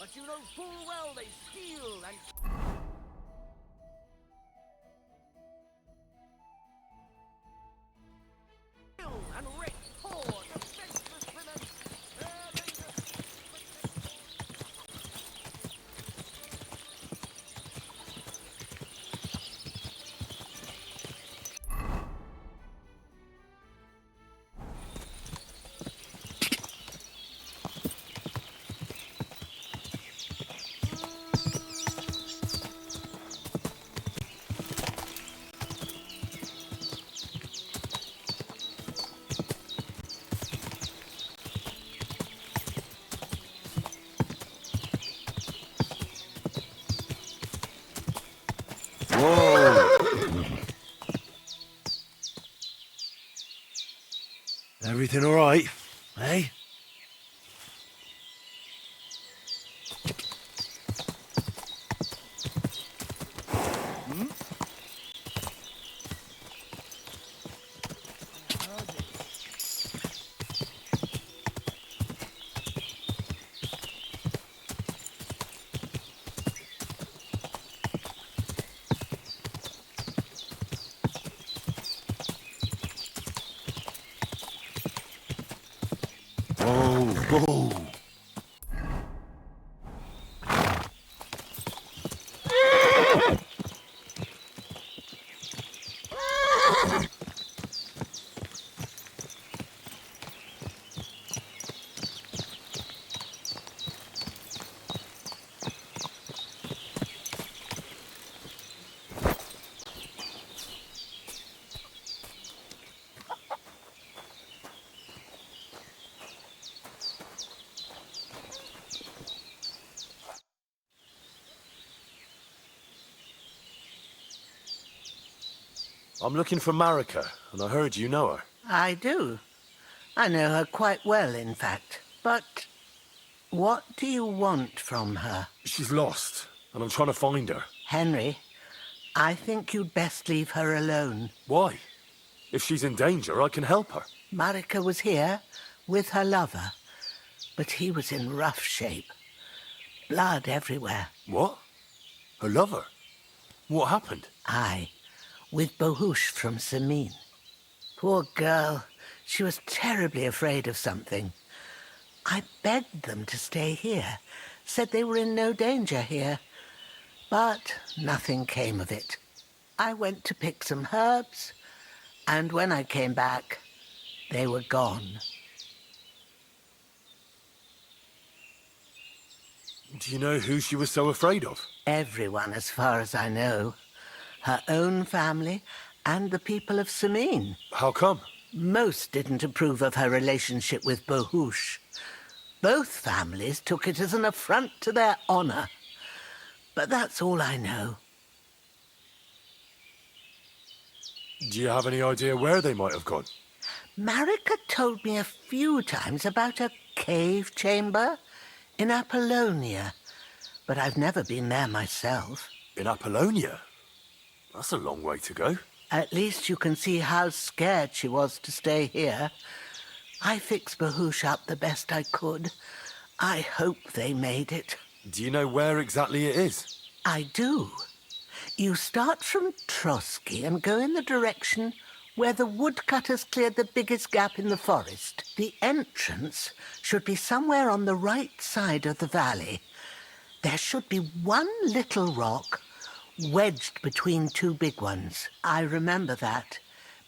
but you know full well they steal and kill and rape poor, defenseless women. Everything all right, eh? Whoa. I'm looking for Marika, and I heard you know her. I do. I know her quite well, in fact. But what do you want from her? She's lost, and I'm trying to find her. Henry, I think you'd best leave her alone. Why? If she's in danger, I can help her. Marika was here with her lover, but he was in rough shape. Blood everywhere. What? Her lover? What happened? Aye, with Bohush from Samin. Poor girl. She was terribly afraid of something. I begged them to stay here, said they were in no danger here. But nothing came of it. I went to pick some herbs, and when I came back, they were gone. Do you know who she was so afraid of? Everyone, as far as I know. Her own family and the people of Samin. How come? Most didn't approve of her relationship with Bohush. Both families took it as an affront to their honor. But that's all I know. Do you have any idea where they might have gone? Marika told me a few times about a cave chamber in Apollonia, but I've never been there myself. In Apollonia? That's a long way to go. At least you can see how scared she was to stay here. I fixed Bohush up the best I could. I hope they made it. Do you know where exactly it is? I do. You start from Trotsky and go in the direction where the woodcutters cleared the biggest gap in the forest. The entrance should be somewhere on the right side of the valley. There should be one little rock wedged between two big ones. I remember that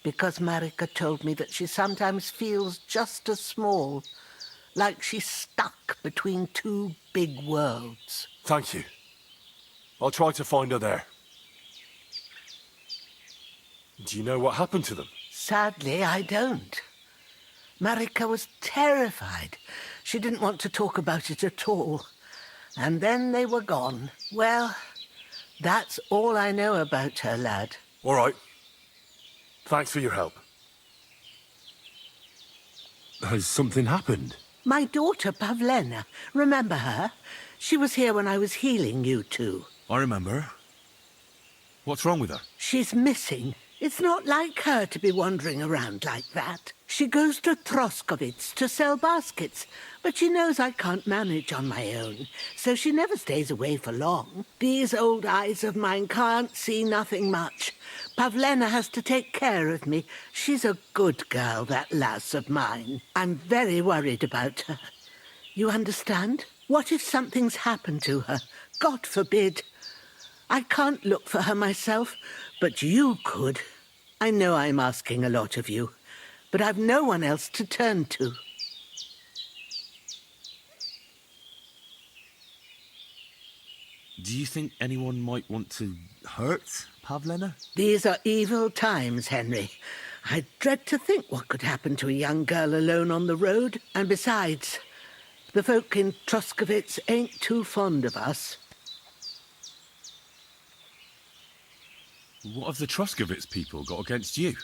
because Marika told me that she sometimes feels just as small, like she's stuck between two big worlds. Thank you. I'll try to find her there. Do you know what happened to them? Sadly, I don't. Marika was terrified. She didn't want to talk about it at all. And then they were gone. Well, that's all I know about her, lad. All right. Thanks for your help. Has something happened? My daughter, Pavlena. Remember her? She was here when I was healing you two. I remember. What's wrong with her? She's missing. It's not like her to be wandering around like that. She goes to Troskovitz to sell baskets, but she knows I can't manage on my own, so she never stays away for long. These old eyes of mine can't see nothing much. Pavlena has to take care of me. She's a good girl, that lass of mine. I'm very worried about her. You understand? What if something's happened to her? God forbid. I can't look for her myself, but you could. I know I'm asking a lot of you, but I've no one else to turn to. Do you think anyone might want to hurt Pavlena? These are evil times, Henry. I dread to think what could happen to a young girl alone on the road. And besides, the folk in Troskovitz ain't too fond of us. What have the Troskovitz people got against you?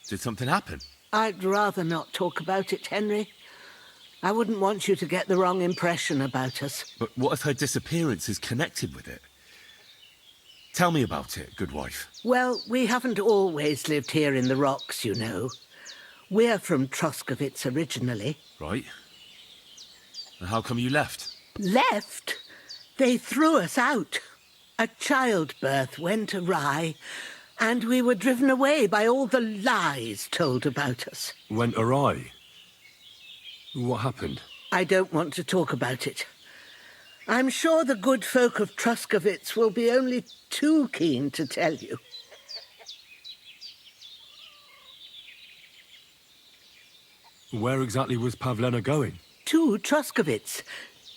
Did something happen? I'd rather not talk about it, Henry. I wouldn't want you to get the wrong impression about us. But what if her disappearance is connected with it? Tell me about it, good wife. Well, we haven't always lived here in the rocks, you know. We're from Troskovitz originally. Right. And how come you left? Left? They threw us out. A childbirth went awry, and we were driven away by all the lies told about us. Went awry? What happened? I don't want to talk about it. I'm sure the good folk of Troskovitz will be only too keen to tell you. Where exactly was Pavlena going? To Troskovitz.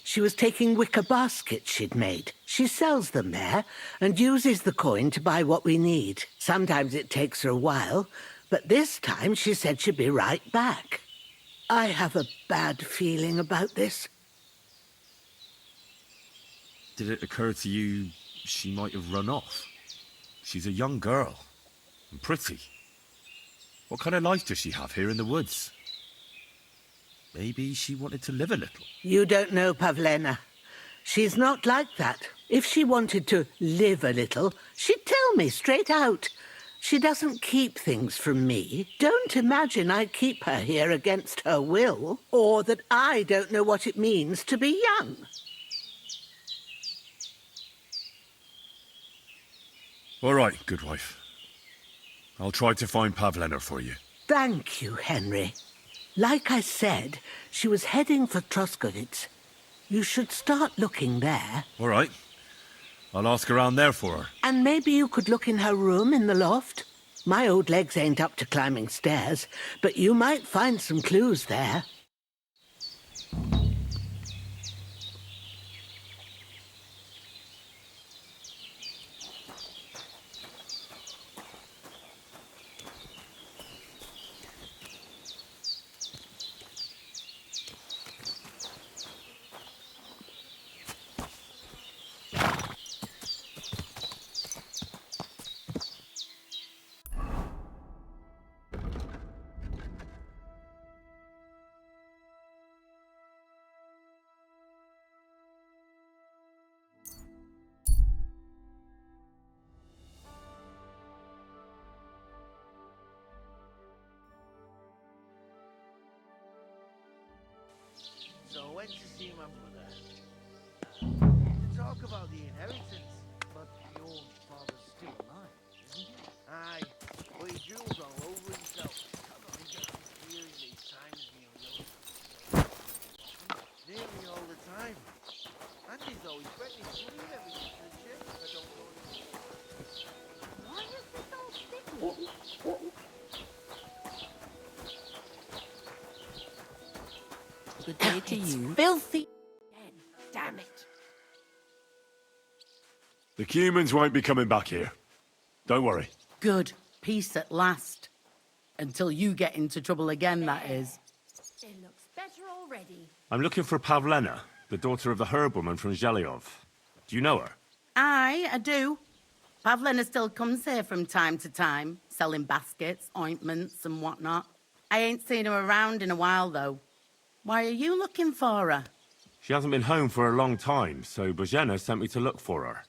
She was taking wicker baskets she'd made. She sells them there and uses the coin to buy what we need. Sometimes it takes her a while, but this time she said she'd be right back. I have a bad feeling about this. Did it occur to you she might have run off? She's a young girl and pretty. What kind of life does she have here in the woods? Maybe she wanted to live a little. You don't know Pavlena. She's not like that. If she wanted to live a little, she'd tell me straight out. She doesn't keep things from me. Don't imagine I keep her here against her will, or that I don't know what it means to be young. All right, good wife. I'll try to find Pavlena for you. Thank you, Henry. Like I said, she was heading for Troskovitz. You should start looking there. All right. I'll ask around there for her. And maybe you could look in her room in the loft. My old legs ain't up to climbing stairs, but you might find some clues there. So I went to see my mother to talk about the inheritance. But your father's still alive, isn't he? Aye, but he drools all over himself. He gets his feelings each time he's nearly over. Nearly all the time. And he's always threatening to leave everything to the church if I don't go in. Why is this all sticky? Good day to you. Filthy. Damn it. The humans won't be coming back here. Don't worry. Good. Peace at last. Until you get into trouble again, that is. It looks better already. I'm looking for Pavlena, the daughter of the herbalman from Zhelyov. Do you know her? Aye, I do. Pavlena still comes here from time to time, selling baskets, ointments and whatnot. I ain't seen her around in a while, though. Why are you looking for her? She hasn't been home for a long time, so Bozhena sent me to look for her.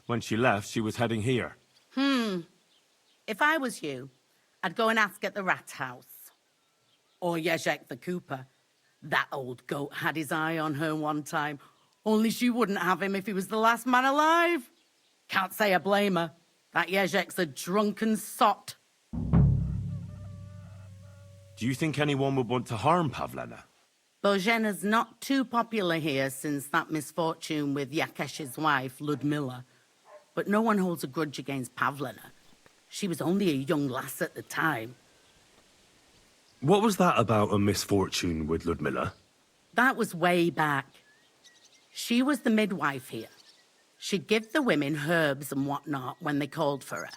When she left, she was heading here. If I was you, I'd go and ask at the rat house. Or Jezek the Cooper. That old goat had his eye on her one time. Only she wouldn't have him if he was the last man alive. Can't say I blame her. That Jezek's a drunken sot. Do you think anyone would want to harm Pavlena? Božena's not too popular here since that misfortune with Yakesh's wife, Ludmilla. But no one holds a grudge against Pavlena. She was only a young lass at the time. What was that about a misfortune with Ludmilla? That was way back. She was the midwife here. She'd give the women herbs and whatnot when they called for her.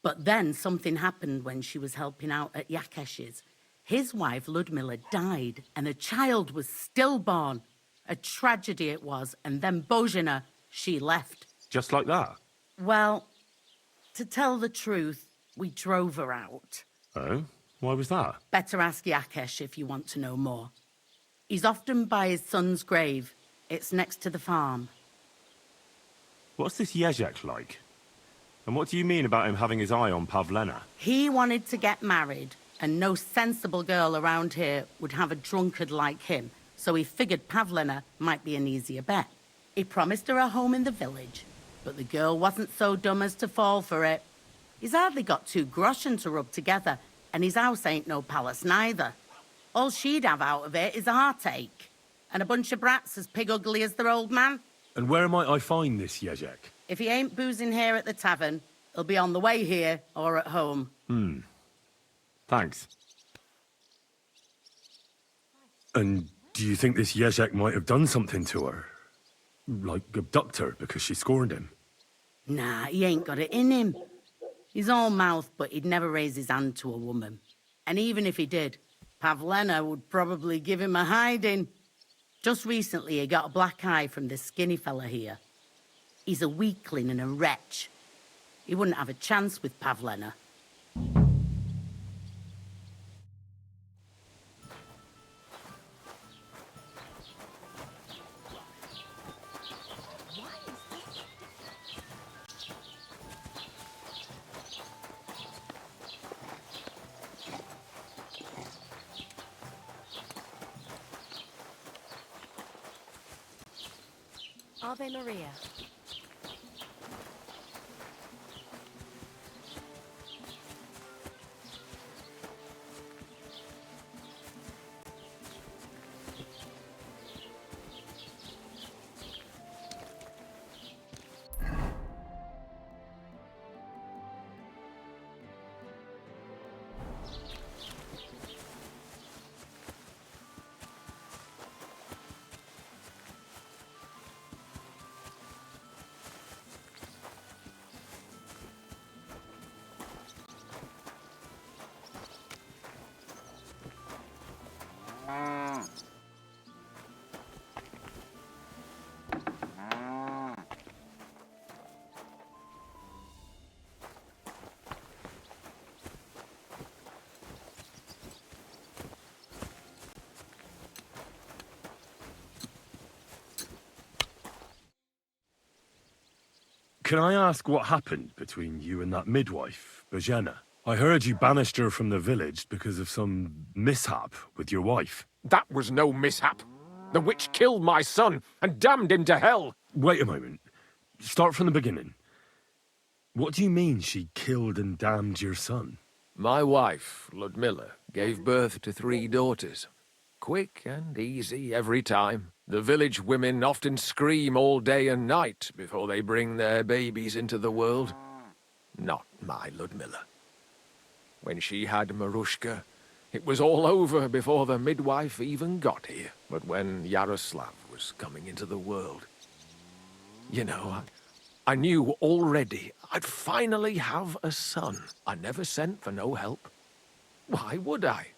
But then something happened when she was helping out at Yakesh's. His wife, Ludmilla, died, and a child was stillborn. A tragedy it was, and then Božena, she left. Just like that? Well, to tell the truth, we drove her out. Oh? Why was that? Better ask Yakesh if you want to know more. He's often by his son's grave. It's next to the farm. What's this Jezek like? And what do you mean about him having his eye on Pavlena? He wanted to get married, and no sensible girl around here would have a drunkard like him, so he figured Pavlena might be an easier bet. He promised her a home in the village, but the girl wasn't so dumb as to fall for it. He's hardly got 2 groschen to rub together, and his house ain't no palace neither. All she'd have out of it is a heartache, and a bunch of brats as pig ugly as their old man. And where might I find this Jezek? If he ain't boozing here at the tavern, he'll be on the way here or at home. Thanks. And do you think this Jezek might have done something to her? Like abduct her because she scorned him? Nah, he ain't got it in him. He's all mouth, but he'd never raise his hand to a woman. And even if he did, Pavlena would probably give him a hiding. Just recently, he got a black eye from this skinny fella here. He's a weakling and a wretch. He wouldn't have a chance with Pavlena. Ave Maria. Can I ask what happened between you and that midwife, Božena? I heard you banished her from the village because of some mishap with your wife. That was no mishap. The witch killed my son and damned him to hell. Wait a moment. Start from the beginning. What do you mean she killed and damned your son? My wife, Ludmilla, gave birth to 3 daughters. Quick and easy every time. The village women often scream all day and night before they bring their babies into the world. Not my Ludmilla. When she had Marushka, it was all over before the midwife even got here. But when Yaroslav was coming into the world, you know, I knew already I'd finally have a son. I never sent for no help. Why would I?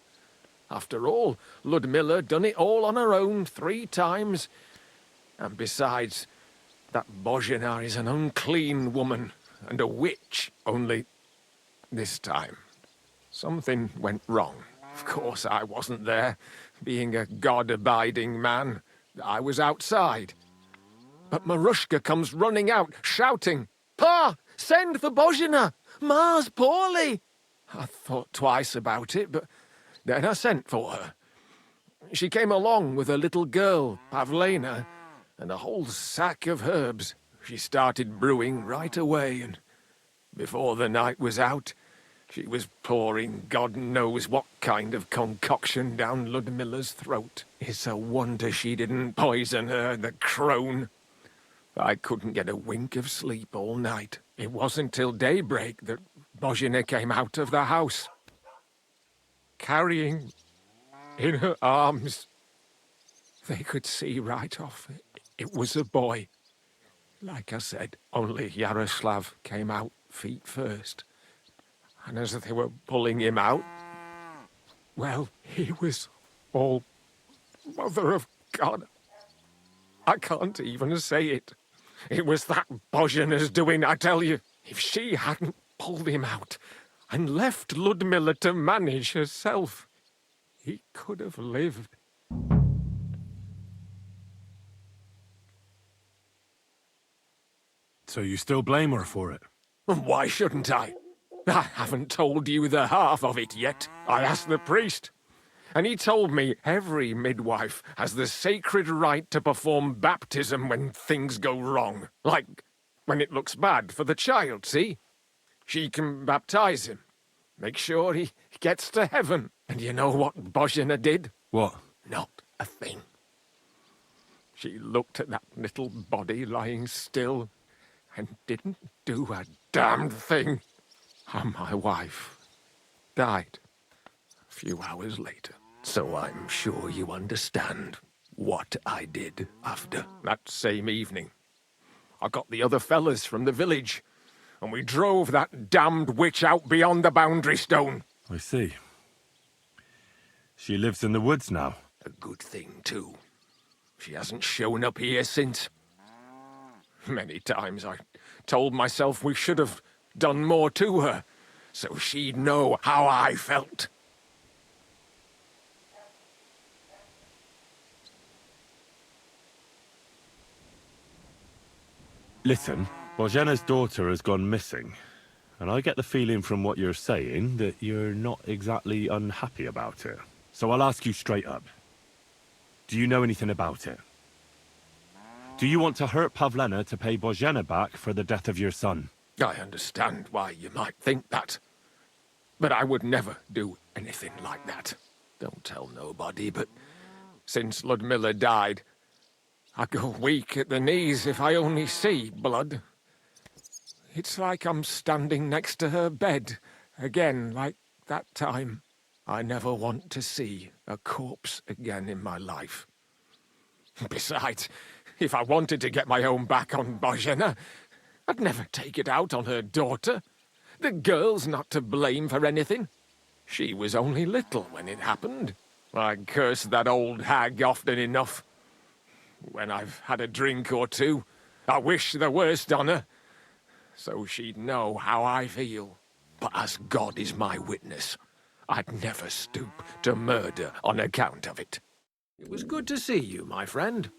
After all, Ludmilla done it all on her own 3 times. And besides, that Božena is an unclean woman and a witch, only this time something went wrong. Of course I wasn't there, being a God-abiding man. I was outside. But Marushka comes running out, shouting, "Pa, send for Božena! Ma's poorly!" I thought twice about it, but Then I sent for her. She came along with a little girl, Pavlena, and a whole sack of herbs. She started brewing right away, and before the night was out, she was pouring God knows what kind of concoction down Ludmilla's throat. It's a wonder she didn't poison her, the crone. I couldn't get a wink of sleep all night. It wasn't till daybreak that Bozhina came out of the house, carrying in her arms. They could see right off it was a boy. Like I said, only Yaroslav came out feet first. And as they were pulling him out, well, he was all Mother of God. I can't even say it. It was that Bozhina's doing, I tell you. If she hadn't pulled him out and left Ludmilla to manage herself, he could have lived. So you still blame her for it? Why shouldn't I? I haven't told you the half of it yet. I asked the priest, and he told me every midwife has the sacred right to perform baptism when things go wrong. Like when it looks bad for the child, see? She can baptize him, make sure he gets to heaven. And you know what Bozhina did? What? Not a thing. She looked at that little body lying still and didn't do a damned thing. And my wife died a few hours later. So I'm sure you understand what I did after that same evening. I got the other fellas from the village, and we drove that damned witch out beyond the boundary stone. I see. She lives in the woods now. A good thing, too. She hasn't shown up here since. Many times I told myself we should have done more to her, so she'd know how I felt. Listen, Bozhina's daughter has gone missing, and I get the feeling from what you're saying that you're not exactly unhappy about it. So I'll ask you straight up. Do you know anything about it? Do you want to hurt Pavlena to pay Bozhina back for the death of your son? I understand why you might think that, but I would never do anything like that. Don't tell nobody, but since Ludmilla died, I go weak at the knees if I only see blood. It's like I'm standing next to her bed, again, like that time. I never want to see a corpse again in my life. Besides, if I wanted to get my own back on Bozhina, I'd never take it out on her daughter. The girl's not to blame for anything. She was only little when it happened. I curse that old hag often enough. When I've had a drink or two, I wish the worst on her, so she'd know how I feel. But as God is my witness, I'd never stoop to murder on account of it. It was good to see you, my friend.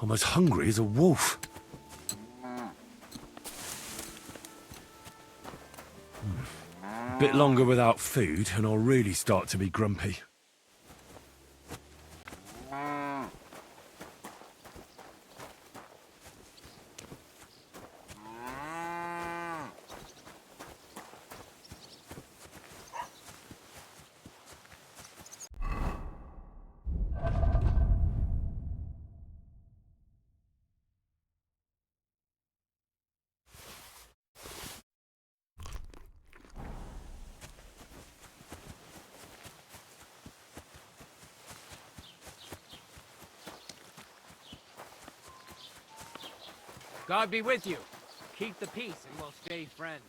I'm as hungry as a wolf. Bit longer without food, and I'll really start to be grumpy. God be with you. Keep the peace and we'll stay friends.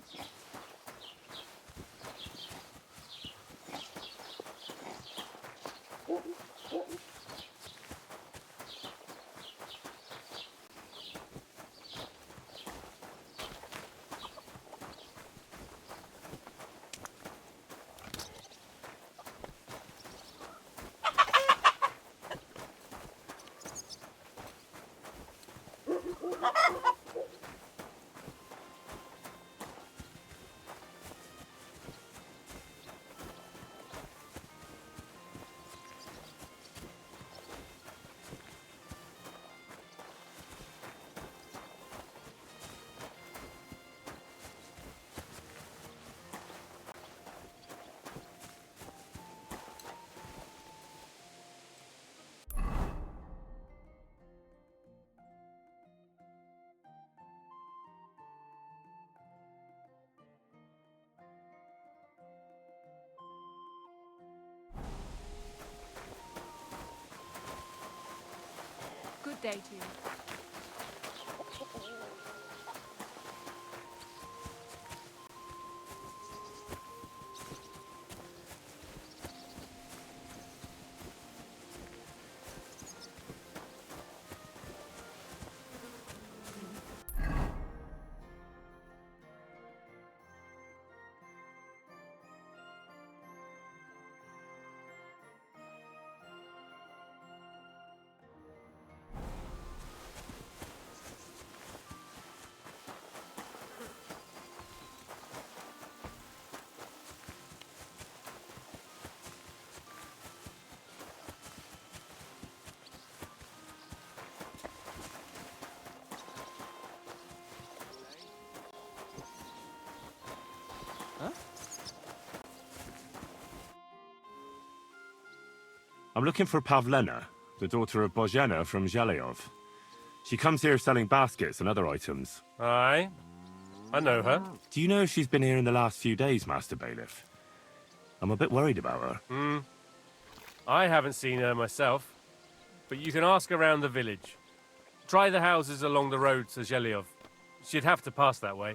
day to you. I'm looking for Pavlena, the daughter of Bozhena from Zhelyov. She comes here selling baskets and other items. Aye. I know her. Do you know if she's been here in the last few days, Master Bailiff? I'm a bit worried about her. I haven't seen her myself, but you can ask around the village. Try the houses along the road to Zhelyov. She'd have to pass that way.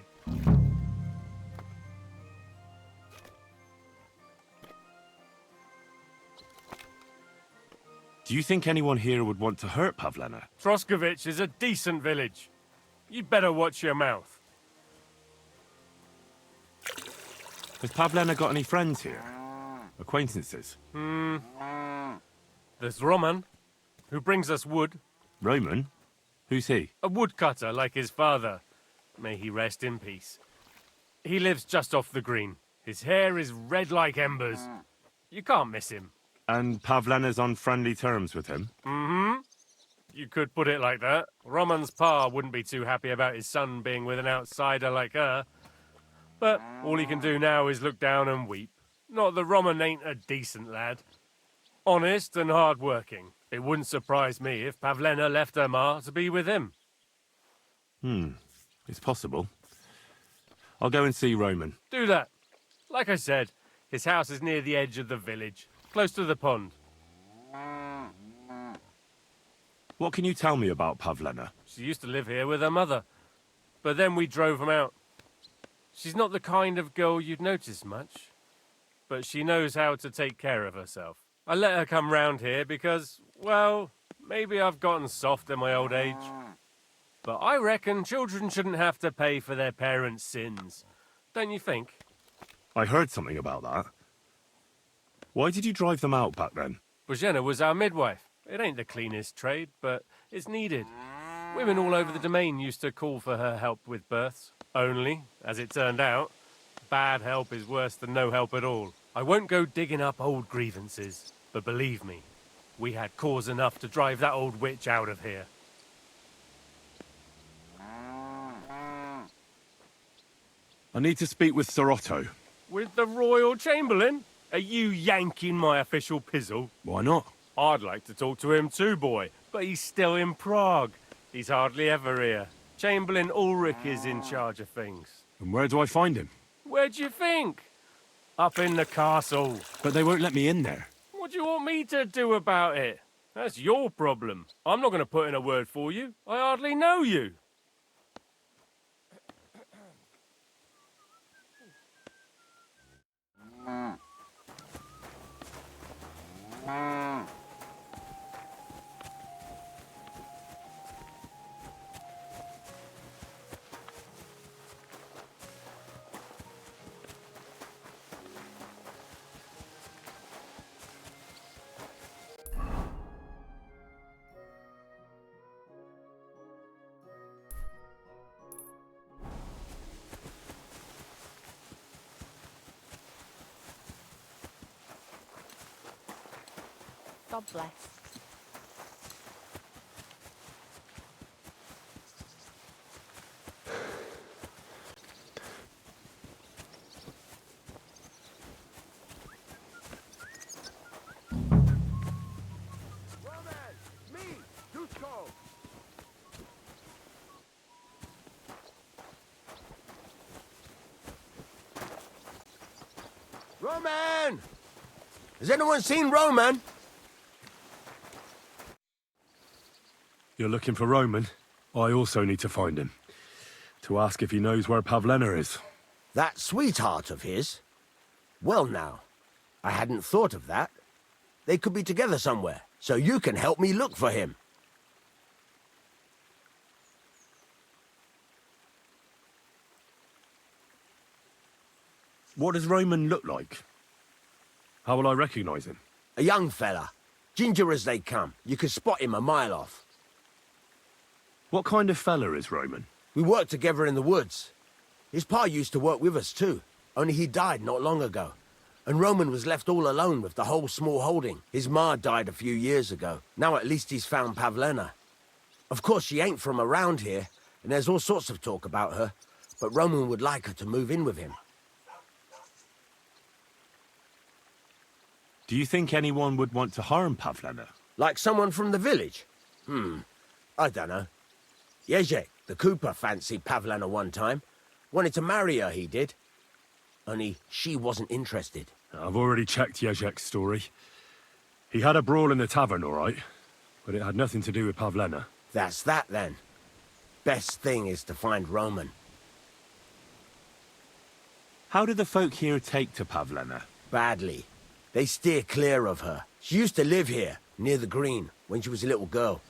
Do you think anyone here would want to hurt Pavlena? Troskovich is a decent village. You'd better watch your mouth. Has Pavlena got any friends here? Acquaintances? There's Roman, who brings us wood. Roman? Who's he? A woodcutter like his father. May he rest in peace. He lives just off the green. His hair is red like embers. You can't miss him. And Pavlena's on friendly terms with him? You could put it like that. Roman's pa wouldn't be too happy about his son being with an outsider like her. But all he can do now is look down and weep. Not that Roman ain't a decent lad. Honest and hard-working. It wouldn't surprise me if Pavlena left her ma to be with him. It's possible. I'll go and see Roman. Do that. Like I said, his house is near the edge of the village, close to the pond. What can you tell me about Pavlena? She used to live here with her mother, but then we drove them out. She's not the kind of girl you'd notice much, but she knows how to take care of herself. I let her come round here because, well, maybe I've gotten soft in my old age. But I reckon children shouldn't have to pay for their parents' sins. Don't you think? I heard something about that. Why did you drive them out back then? Bozhena was our midwife. It ain't the cleanest trade, but it's needed. Women all over the domain used to call for her help with births. Only, as it turned out, bad help is worse than no help at all. I won't go digging up old grievances, but believe me, we had cause enough to drive that old witch out of here. I need to speak with Sir Otto. With the Royal Chamberlain? Are you yanking my official pizzle? Why not? I'd like to talk to him too, boy, but he's still in Prague. He's hardly ever here. Chamberlain Ulrich is in charge of things. And where do I find him? Where do you think? Up in the castle. But they won't let me in there. What do you want me to do about it? That's your problem. I'm not going to put in a word for you. I hardly know you. God bless. Roman! Has anyone seen Roman? You're looking for Roman? I also need to find him. To ask if he knows where Pavlena is. That sweetheart of his? Well now, I hadn't thought of that. They could be together somewhere, so you can help me look for him. What does Roman look like? How will I recognize him? A young fella. Ginger as they come. You can spot him a mile off. What kind of fella is Roman? We worked together in the woods. His pa used to work with us too, only he died not long ago. And Roman was left all alone with the whole small holding. His ma died a few years ago. Now at least he's found Pavlena. Of course, she ain't from around here, and there's all sorts of talk about her, but Roman would like her to move in with him. Do you think anyone would want to harm Pavlena? Like someone from the village? I don't know. Jezek, the cooper, fancied Pavlena one time. Wanted to marry her, he did. Only she wasn't interested. I've already checked Jezek's story. He had a brawl in the tavern, all right, but it had nothing to do with Pavlena. That's that, then. Best thing is to find Roman. How do the folk here take to Pavlena? Badly. They steer clear of her. She used to live here, near the green, when she was a little girl.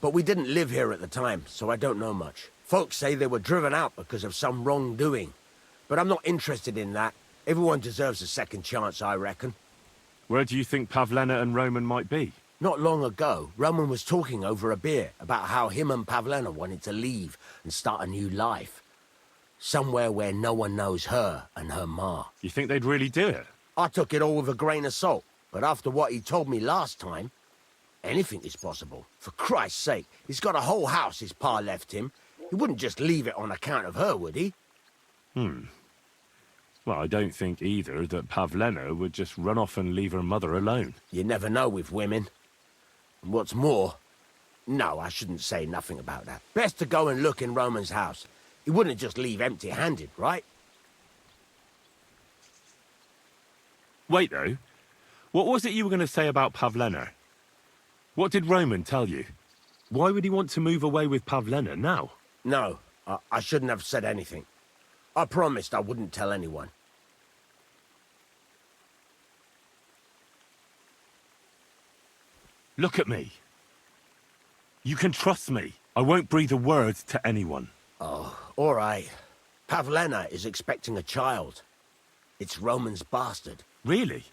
But we didn't live here at the time, so I don't know much. Folks say they were driven out because of some wrongdoing. But I'm not interested in that. Everyone deserves a second chance, I reckon. Where do you think Pavlena and Roman might be? Not long ago, Roman was talking over a beer about how him and Pavlena wanted to leave and start a new life. Somewhere where no one knows her and her ma. You think they'd really do it? I took it all with a grain of salt, but after what he told me last time, anything is possible. For Christ's sake, he's got a whole house his pa left him. He wouldn't just leave it on account of her, would he? Well, I don't think either that Pavlena would just run off and leave her mother alone. You never know with women. And what's more... No, I shouldn't say nothing about that. Best to go and look in Roman's house. He wouldn't just leave empty-handed, right? Wait, though. What was it you were going to say about Pavlena? What did Roman tell you? Why would he want to move away with Pavlena now? No, I shouldn't have said anything. I promised I wouldn't tell anyone. Look at me. You can trust me. I won't breathe a word to anyone. Oh, all right. Pavlena is expecting a child. It's Roman's bastard. Really?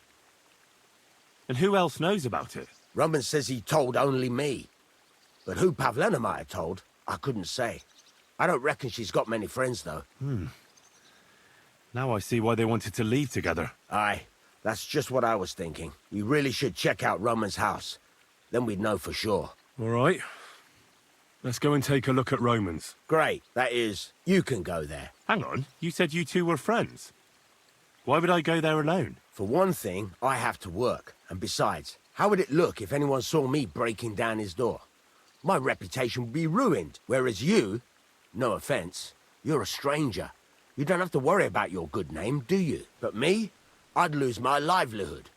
And who else knows about it? Roman says he told only me. But who Pavlena might have told, I couldn't say. I don't reckon she's got many friends, though. Now I see why they wanted to leave together. Aye, that's just what I was thinking. We really should check out Roman's house. Then we'd know for sure. All right. Let's go and take a look at Roman's. Great. That is, you can go there. Hang on, you said you two were friends. Why would I go there alone? For one thing, I have to work. And besides, how would it look if anyone saw me breaking down his door? My reputation would be ruined. Whereas you, no offense, you're a stranger. You don't have to worry about your good name, do you? But me, I'd lose my livelihood.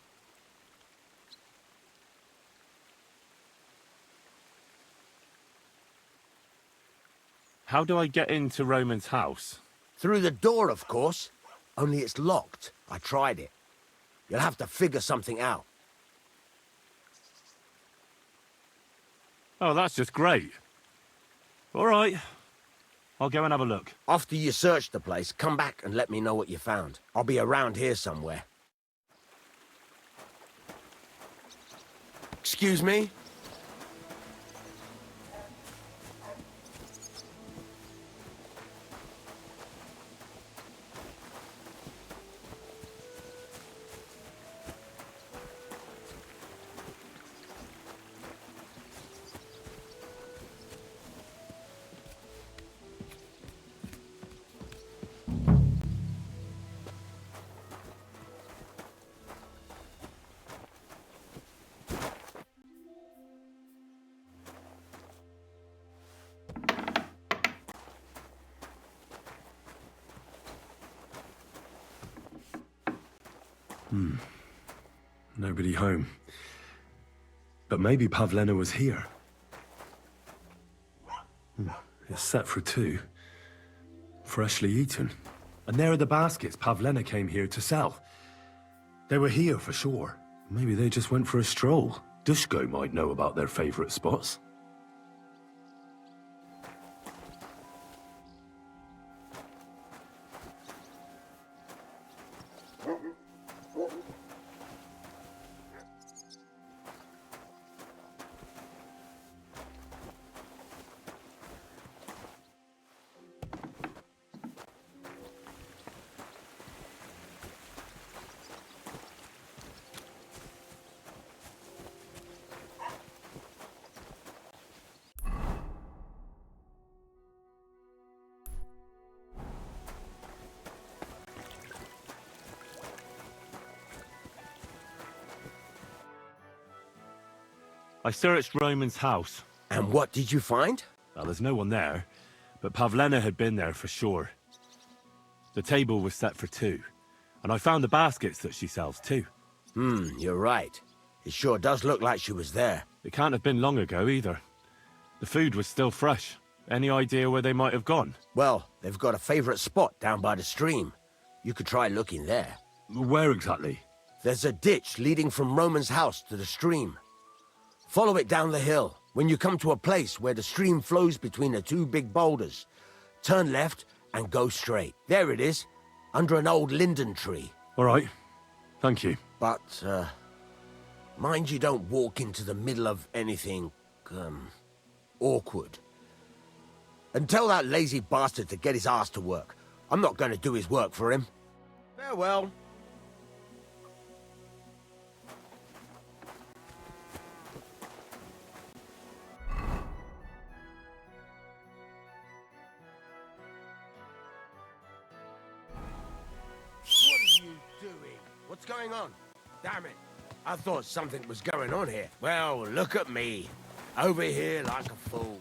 How do I get into Roman's house? Through the door, of course. Only it's locked. I tried it. You'll have to figure something out. Oh, that's just great. All right. I'll go and have a look. After you search the place, come back and let me know what you found. I'll be around here somewhere. Excuse me? Nobody home. But maybe Pavlena was here. set for two. Freshly eaten. And there are the baskets Pavlena came here to sell. They were here for sure. Maybe they just went for a stroll. Dushko might know about their favorite spots. I searched Roman's house. And what did you find? Well, there's no one there, but Pavlena had been there for sure. The table was set for two, and I found the baskets that she sells too. You're right. It sure does look like she was there. It can't have been long ago either. The food was still fresh. Any idea where they might have gone? Well, they've got a favorite spot down by the stream. You could try looking there. Where exactly? There's a ditch leading from Roman's house to the stream. Follow it down the hill. When you come to a place where the stream flows between the two big boulders, turn left and go straight. There it is, under an old linden tree. All right. Thank you. But, mind you don't walk into the middle of anything, awkward. And tell that lazy bastard to get his ass to work. I'm not going to do his work for him. Farewell. What's going on? Damn it. I thought something was going on here. Well, look at me. Over here like a fool.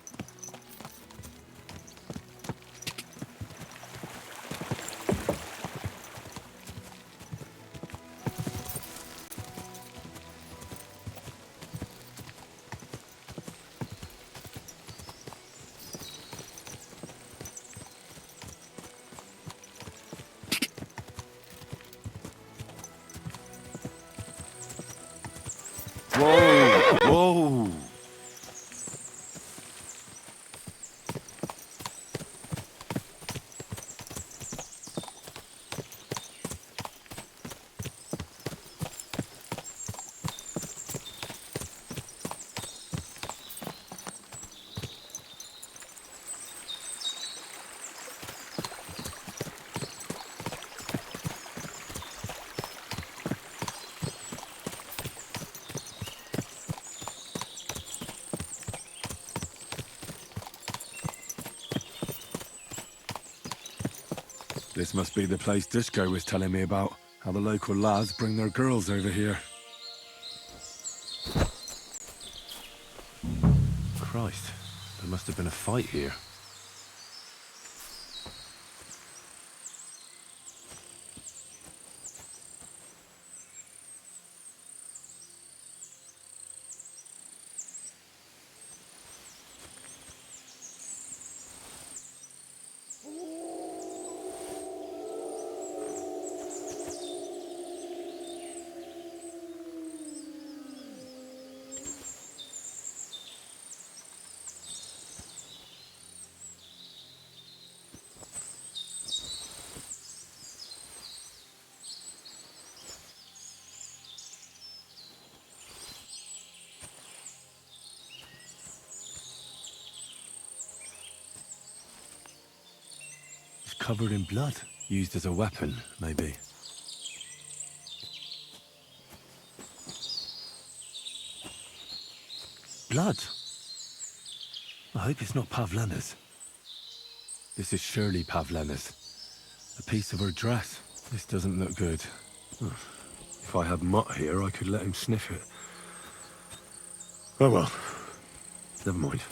Whoa! Whoa! This must be the place Dushko was telling me about. How the local lads bring their girls over here. Christ, there must have been a fight here. Covered in blood. Used as a weapon, maybe. Blood? I hope it's not Pavlena's. This is surely Pavlena's. A piece of her dress. This doesn't look good. If I had Mutt here, I could let him sniff it. Oh well. Never mind.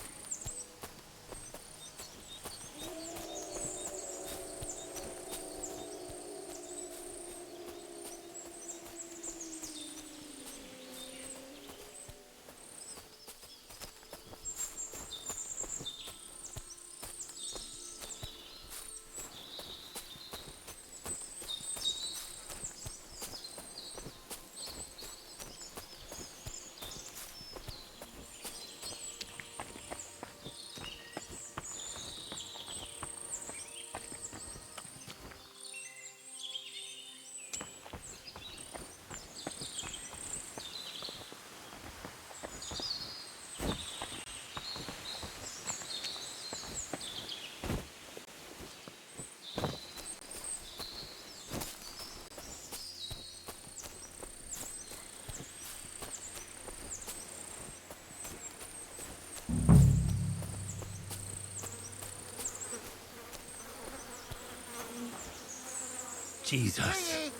Jesus. Hey,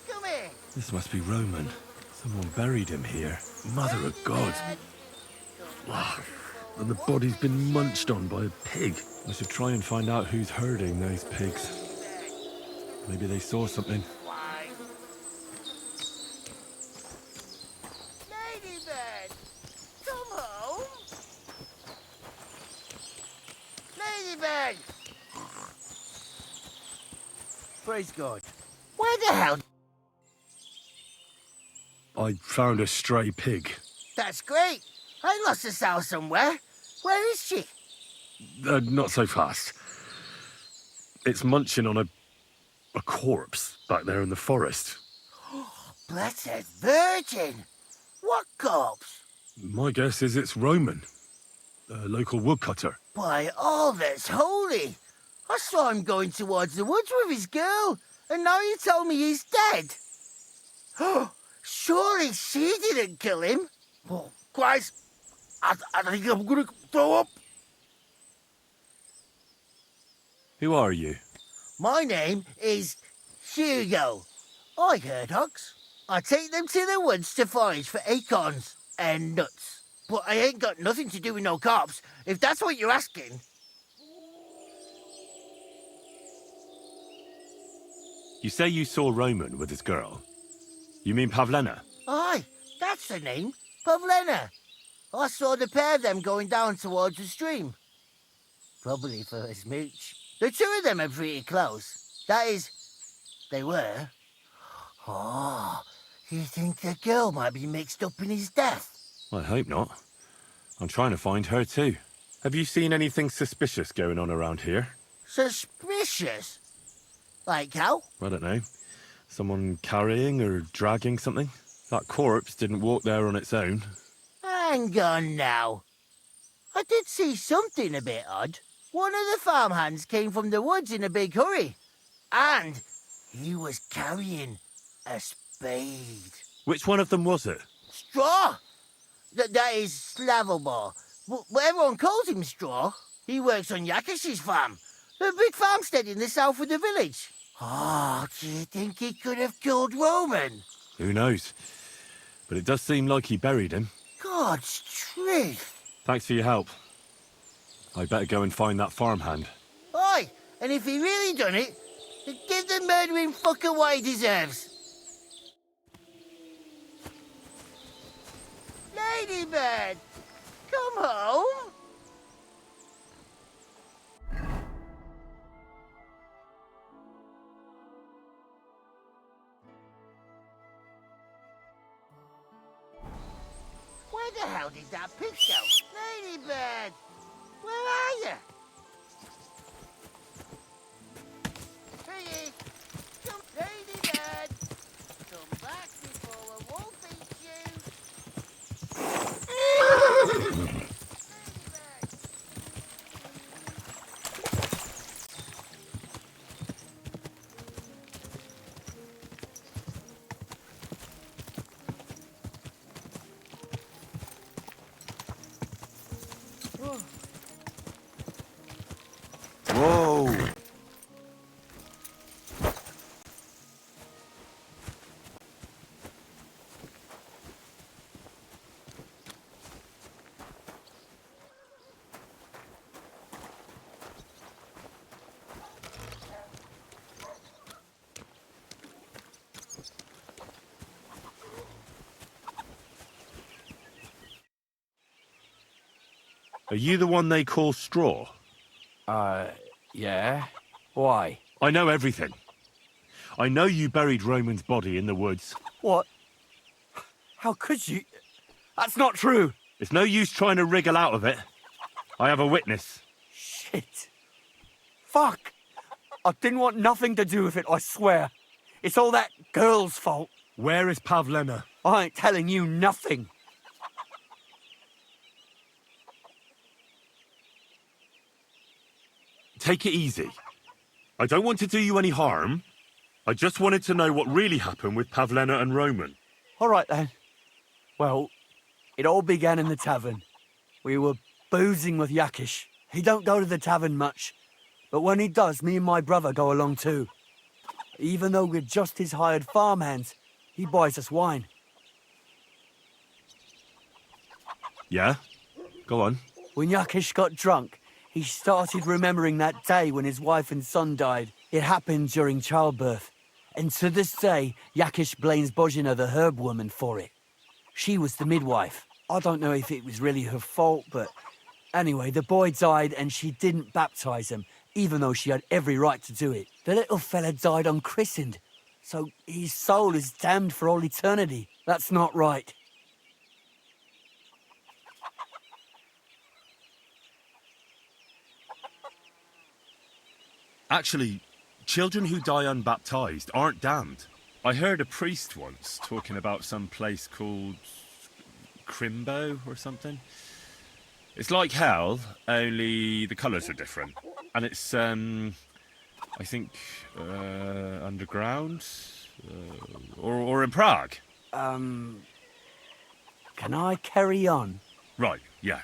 come here. This must be Roman. Someone buried him here. Mother of God. Wow. And the body's been munched on by a pig. I should try and find out who's herding those pigs. Maybe they saw something. Ladybird, come home. Ladybird. Praise God. Where the hell? I found a stray pig. That's great. I lost a sow somewhere. Where is she? Not so fast. It's munching on a corpse back there in the forest. Blessed Virgin. What corpse? My guess is it's Roman, a local woodcutter. By all that's holy. I saw him going towards the woods with his girl, and now you tell me he's dead. Surely she didn't kill him. Oh, Christ, I think I'm gonna throw up. Who are you? My name is Hugo. I herd hogs. I take them to the woods to forage for acorns and nuts. But I ain't got nothing to do with no cops, if that's what you're asking. You say you saw Roman with his girl. You mean Pavlena? Aye, that's the name. Pavlena. I saw the pair of them going down towards the stream. Probably for a smooch. The two of them are pretty close. That is, they were. Oh, you think the girl might be mixed up in his death? I hope not. I'm trying to find her too. Have you seen anything suspicious going on around here? Suspicious? Like how? I don't know. Someone carrying or dragging something? That corpse didn't walk there on its own. Hang on now. I did see something a bit odd. One of the farmhands came from the woods in a big hurry. And he was carrying a spade. Which one of them was it? Straw! That is Slavobor. But everyone calls him Straw. He works on Yakish's farm. A big farmstead in the south of the village. Oh, do you think he could have killed Roman? Who knows? But it does seem like he buried him. God's truth. Thanks for your help. I better go and find that farmhand. Aye, and if he really done it, then give the murdering fucker what he deserves. Ladybird, come home. Where the hell did that pig go? Ladybird, where are you? Piggy, come, Ladybird, come back before a wolf eats you. Ladybird. Whoa! Are you the one they call Straw? Yeah? Why? I know everything. I know you buried Roman's body in the woods. What? How could you? That's not true. It's no use trying to wriggle out of it. I have a witness. Shit. Fuck. I didn't want nothing to do with it, I swear. It's all that girl's fault. Where is Pavlena? I ain't telling you nothing. Take it easy. I don't want to do you any harm. I just wanted to know what really happened with Pavlena and Roman. All right, then. Well, it all began in the tavern. We were boozing with Yakish. He don't go to the tavern much, but when he does, me and my brother go along too. Even though we're just his hired farmhands, he buys us wine. Yeah? Go on. When Yakish got drunk, he started remembering that day when his wife and son died. It happened during childbirth. And to this day, Yakish blames Bozhina, the herb woman, for it. She was the midwife. I don't know if it was really her fault, but anyway, the boy died and she didn't baptize him, even though she had every right to do it. The little fella died unchristened, so his soul is damned for all eternity. That's not right. Actually, children who die unbaptized aren't damned. I heard a priest once talking about some place called Crimbo or something. It's like hell, only the colours are different. And it's, I think, underground? Or in Prague. Can I carry on? Right, yeah.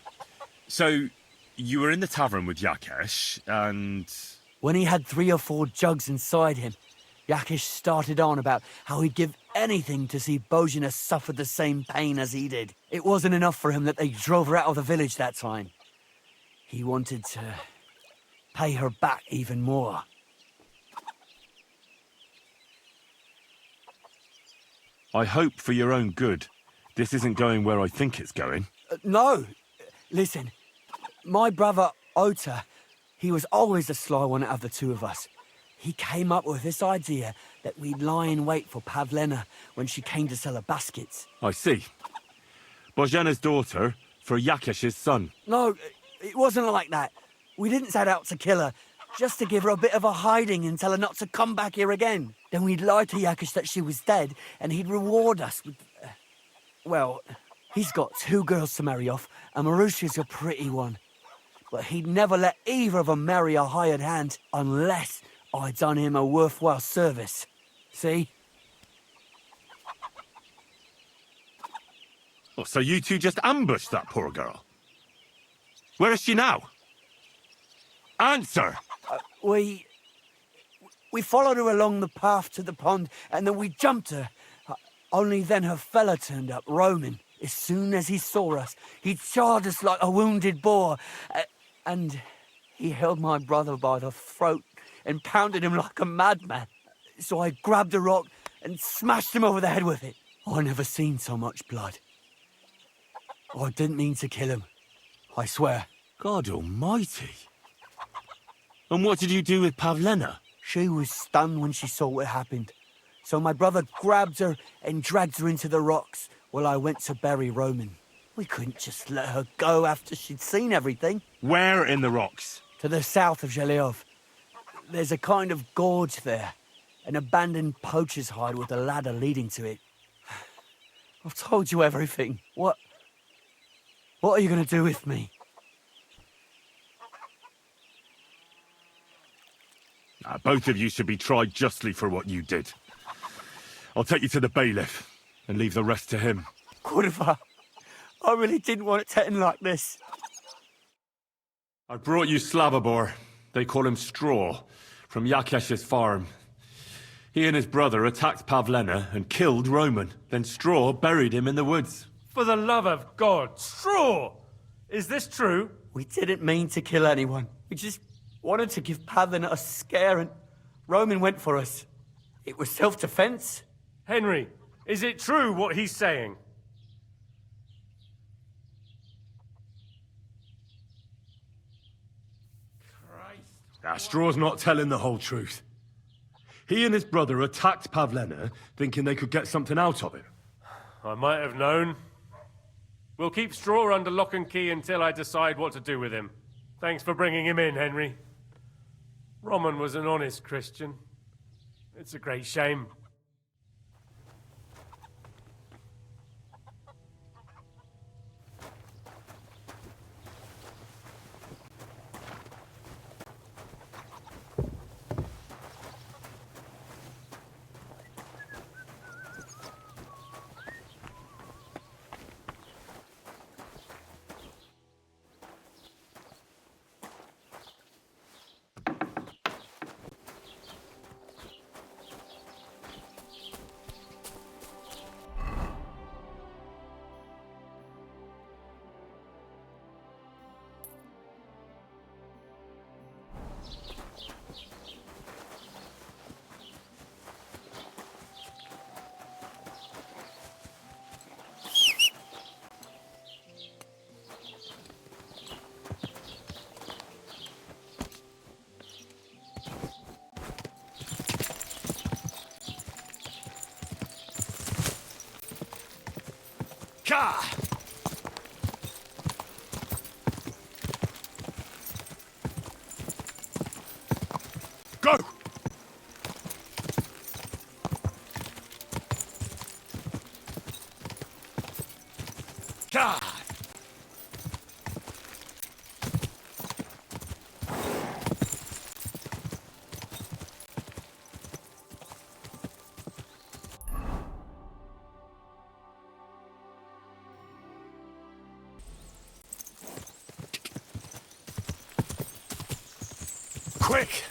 So, you were in the tavern with Yakesh, and... When he had 3 or 4 jugs inside him, Yakish started on about how he'd give anything to see Bozhina suffer the same pain as he did. It wasn't enough for him that they drove her out of the village that time. He wanted to pay her back even more. I hope for your own good, this isn't going where I think it's going. No! Listen, my brother Ota, he was always the sly one out of the two of us. He came up with this idea that we'd lie in wait for Pavlena when she came to sell her baskets. I see. Bozhena's daughter for Yakesh's son. No, it wasn't like that. We didn't set out to kill her, just to give her a bit of a hiding and tell her not to come back here again. Then we'd lie to Yakesh that she was dead, and he'd reward us with... well, he's got 2 girls to marry off, and Marusha's a pretty one. But he'd never let either of them marry a hired hand unless I'd done him a worthwhile service. See? Oh, so you two just ambushed that poor girl? Where is she now? Answer! We followed her along the path to the pond, and then we jumped her. Only then her fella turned up, Roman. As soon as he saw us, he charged us like a wounded boar. And he held my brother by the throat and pounded him like a madman. So I grabbed a rock and smashed him over the head with it. I never seen so much blood. I didn't mean to kill him. I swear. God almighty. And what did you do with Pavlena? She was stunned when she saw what happened. So my brother grabbed her and dragged her into the rocks while I went to bury Roman. We couldn't just let her go after she'd seen everything. Where in the rocks? To the south of Zheleov. There's a kind of gorge there. An abandoned poacher's hide with a ladder leading to it. I've told you everything. What are you going to do with me? Both of you should be tried justly for what you did. I'll take you to the bailiff and leave the rest to him. Kurva, I really didn't want it to end like this. I brought you Slavobor. They call him Straw, from Yakesh's farm. He and his brother attacked Pavlena and killed Roman. Then Straw buried him in the woods. For the love of God, Straw! Is this true? We didn't mean to kill anyone. We just wanted to give Pavlena a scare, and Roman went for us. It was self-defense. Henry, is it true what he's saying? Straw's not telling the whole truth. He and his brother attacked Pavlena, thinking they could get something out of it. I might have known. We'll keep Straw under lock and key until I decide what to do with him. Thanks for bringing him in, Henry. Roman was an honest Christian. It's a great shame. Ka! Go! Ka! Quick!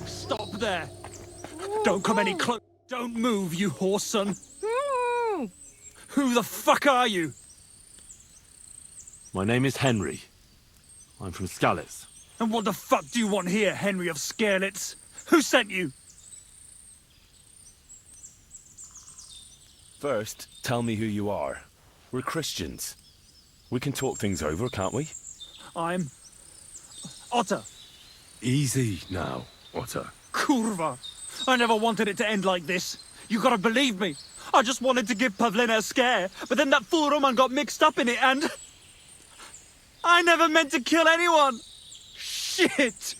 Stop there! Don't come any close. Don't move, you horse son. Who the fuck are you? My name is Henry. I'm from Skalitz. And what the fuck do you want here, Henry of Skalitz? Who sent you? First, tell me who you are. We're Christians. We can talk things over, can't we? I'm... Otter. Easy now, Otter. Kurva. I never wanted it to end like this. You gotta believe me. I just wanted to give Pavlena a scare, but then that fool Roman got mixed up in it and... I never meant to kill anyone! Shit!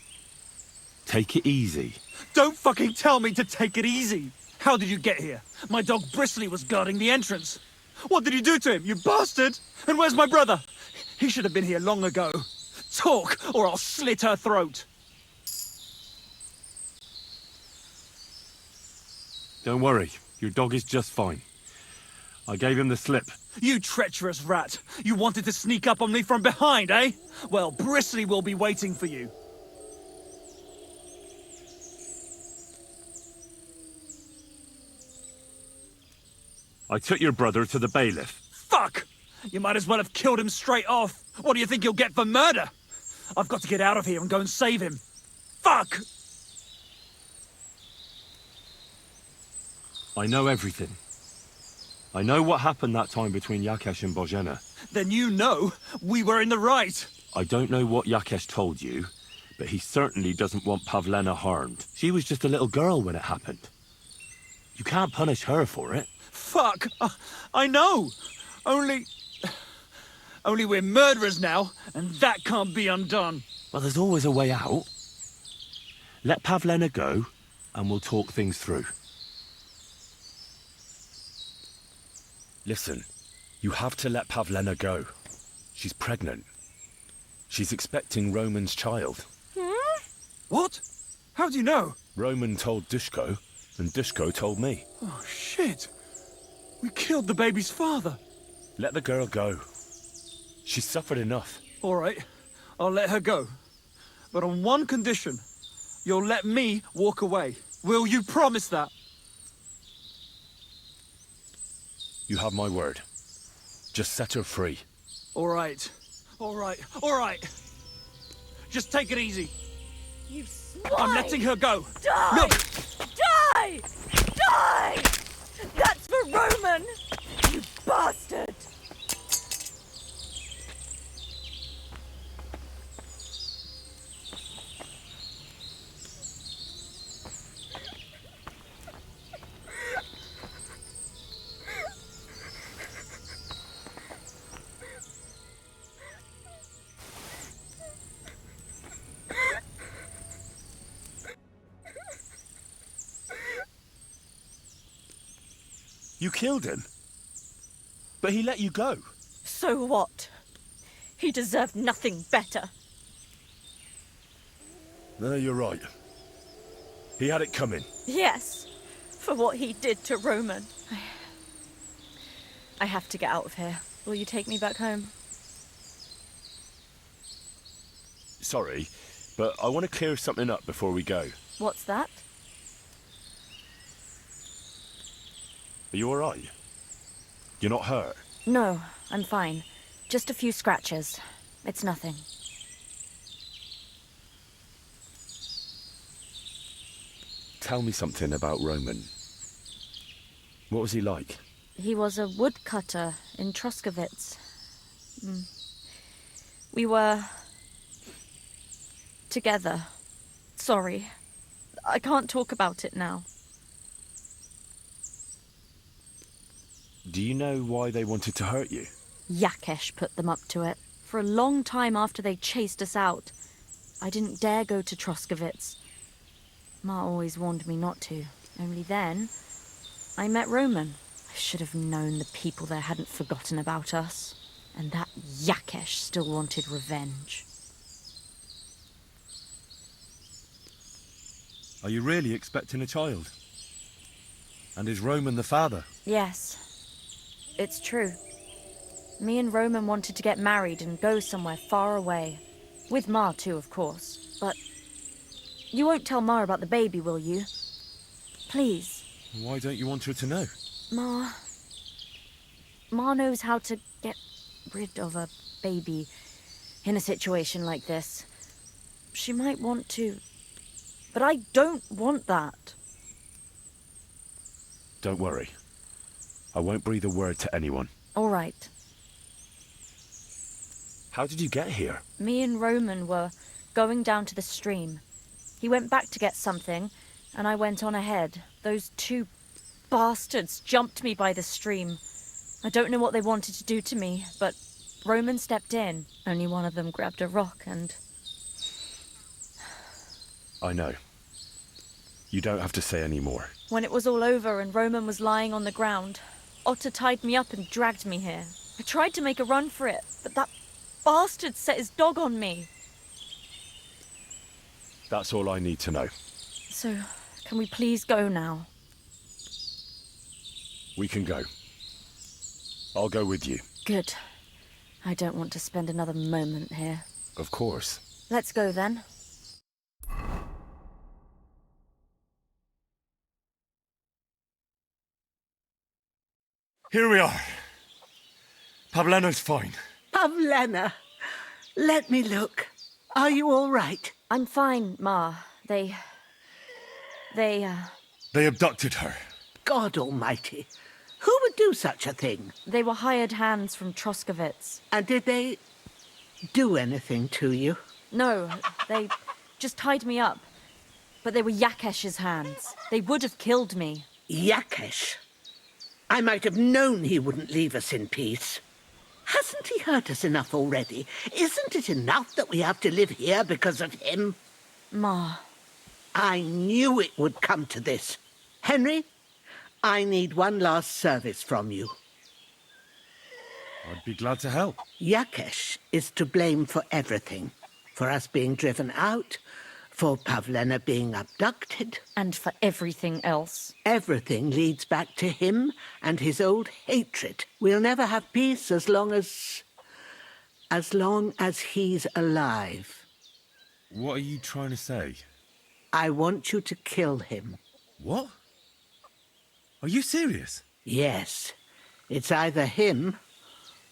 Take it easy. Don't fucking tell me to take it easy! How did you get here? My dog Bristly was guarding the entrance. What did you do to him, you bastard? And where's my brother? He should have been here long ago. Talk, or I'll slit her throat. Don't worry, your dog is just fine. I gave him the slip. You treacherous rat! You wanted to sneak up on me from behind, eh? Well, Bristly will be waiting for you. I took your brother to the bailiff. Fuck! You might as well have killed him straight off. What do you think you'll get for murder? I've got to get out of here and go and save him. Fuck! I know everything. I know what happened that time between Yakesh and Bozhena. Then you know we were in the right. I don't know what Yakesh told you, but he certainly doesn't want Pavlena harmed. She was just a little girl when it happened. You can't punish her for it. Fuck! I know! Only we're murderers now, and that can't be undone. Well, there's always a way out. Let Pavlena go, and we'll talk things through. Listen, you have to let Pavlena go. She's pregnant. She's expecting Roman's child. What? How do you know? Roman told Dushko, and Dushko told me. Oh, shit. We killed the baby's father. Let the girl go. She's suffered enough. All right, I'll let her go. But on one condition. You'll let me walk away. Will you promise that? You have my word. Just set her free. All right. All right. All right. Just take it easy. You swine! I'm letting her go. Die! Look! Die! Die! That's for Roman! You bastard! You killed him? But he let you go. So what? He deserved nothing better. No, you're right. He had it coming. Yes, for what he did to Roman. I have to get out of here. Will you take me back home? Sorry, but I want to clear something up before we go. What's that? Are you alright? You're not hurt? No, I'm fine. Just a few scratches. It's nothing. Tell me something about Roman. What was he like? He was a woodcutter in Troskovitz. We were... together. Sorry. I can't talk about it now. Do you know why they wanted to hurt you? Yakesh put them up to it. For a long time after they chased us out. I didn't dare go to Troskovitz. Ma always warned me not to. Only then, I met Roman. I should have known the people there hadn't forgotten about us. And that Yakesh still wanted revenge. Are you really expecting a child? And is Roman the father? Yes. It's true. Me and Roman wanted to get married and go somewhere far away. With Ma too, of course. But you won't tell Ma about the baby, will you? Please. Why don't you want her to know? Ma knows how to get rid of a baby in a situation like this. She might want to. But I don't want that. Don't worry. I won't breathe a word to anyone. All right. How did you get here? Me and Roman were going down to the stream. He went back to get something, and I went on ahead. Those two bastards jumped me by the stream. I don't know what they wanted to do to me, but Roman stepped in. Only one of them grabbed a rock and... I know. You don't have to say any more. When it was all over and Roman was lying on the ground, Otter tied me up and dragged me here. I tried to make a run for it, but that bastard set his dog on me. That's all I need to know. So, can we please go now? We can go. I'll go with you. Good. I don't want to spend another moment here. Of course. Let's go then. Here we are. Pavlena's fine. Pavlena, let me look. Are you all right? I'm fine, Ma. They abducted her. God almighty. Who would do such a thing? They were hired hands from Troskovitz. And did they do anything to you? No, they just tied me up. But they were Yakesh's hands. They would have killed me. Yakesh? I might have known he wouldn't leave us in peace. Hasn't he hurt us enough already? Isn't it enough that we have to live here because of him? Ma. I knew it would come to this. Henry, I need one last service from you. I'd be glad to help. Yakesh is to blame for everything. For us being driven out, for Pavlena being abducted. And for everything else. Everything leads back to him and his old hatred. We'll never have peace as long as he's alive. What are you trying to say? I want you to kill him. What? Are you serious? Yes. It's either him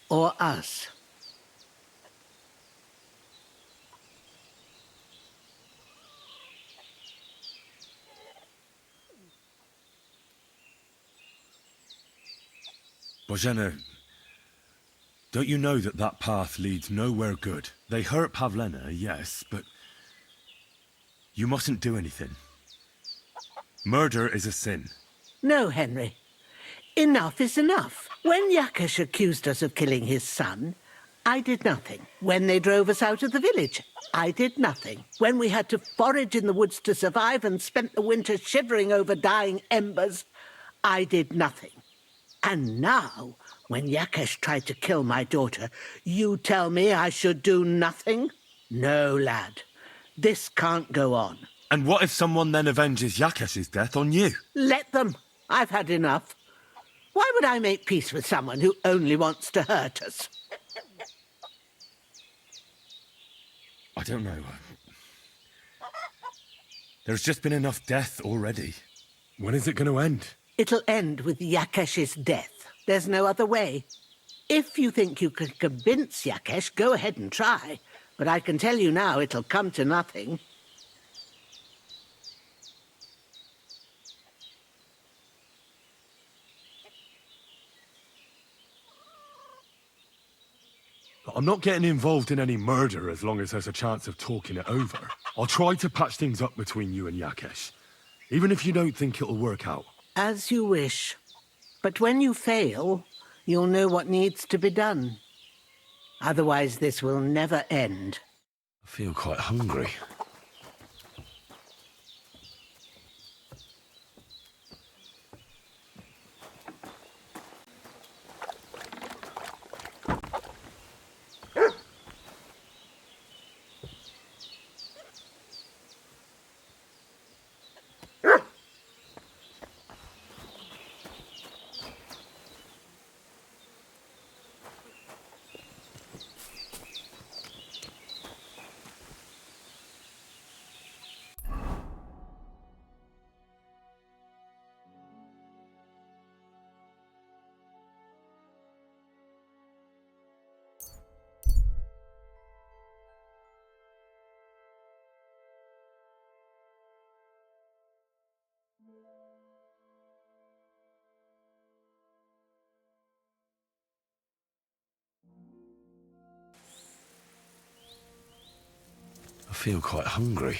or us. Bozhena, don't you know that that path leads nowhere good? They hurt Pavlena, yes, but you mustn't do anything. Murder is a sin. No, Henry. Enough is enough. When Yakesh accused us of killing his son, I did nothing. When they drove us out of the village, I did nothing. When we had to forage in the woods to survive and spent the winter shivering over dying embers, I did nothing. And now, when Yakesh tried to kill my daughter, you tell me I should do nothing? No, lad. This can't go on. And what if someone then avenges Yakesh's death on you? Let them. I've had enough. Why would I make peace with someone who only wants to hurt us? I don't know. There's just been enough death already. When is it going to end? It'll end with Yakesh's death. There's no other way. If you think you can convince Yakesh, go ahead and try. But I can tell you now it'll come to nothing. I'm not getting involved in any murder as long as there's a chance of talking it over. I'll try to patch things up between you and Yakesh, even if you don't think it'll work out. As you wish. But when you fail, you'll know what needs to be done. Otherwise, this will never end. I feel quite hungry. I feel quite hungry.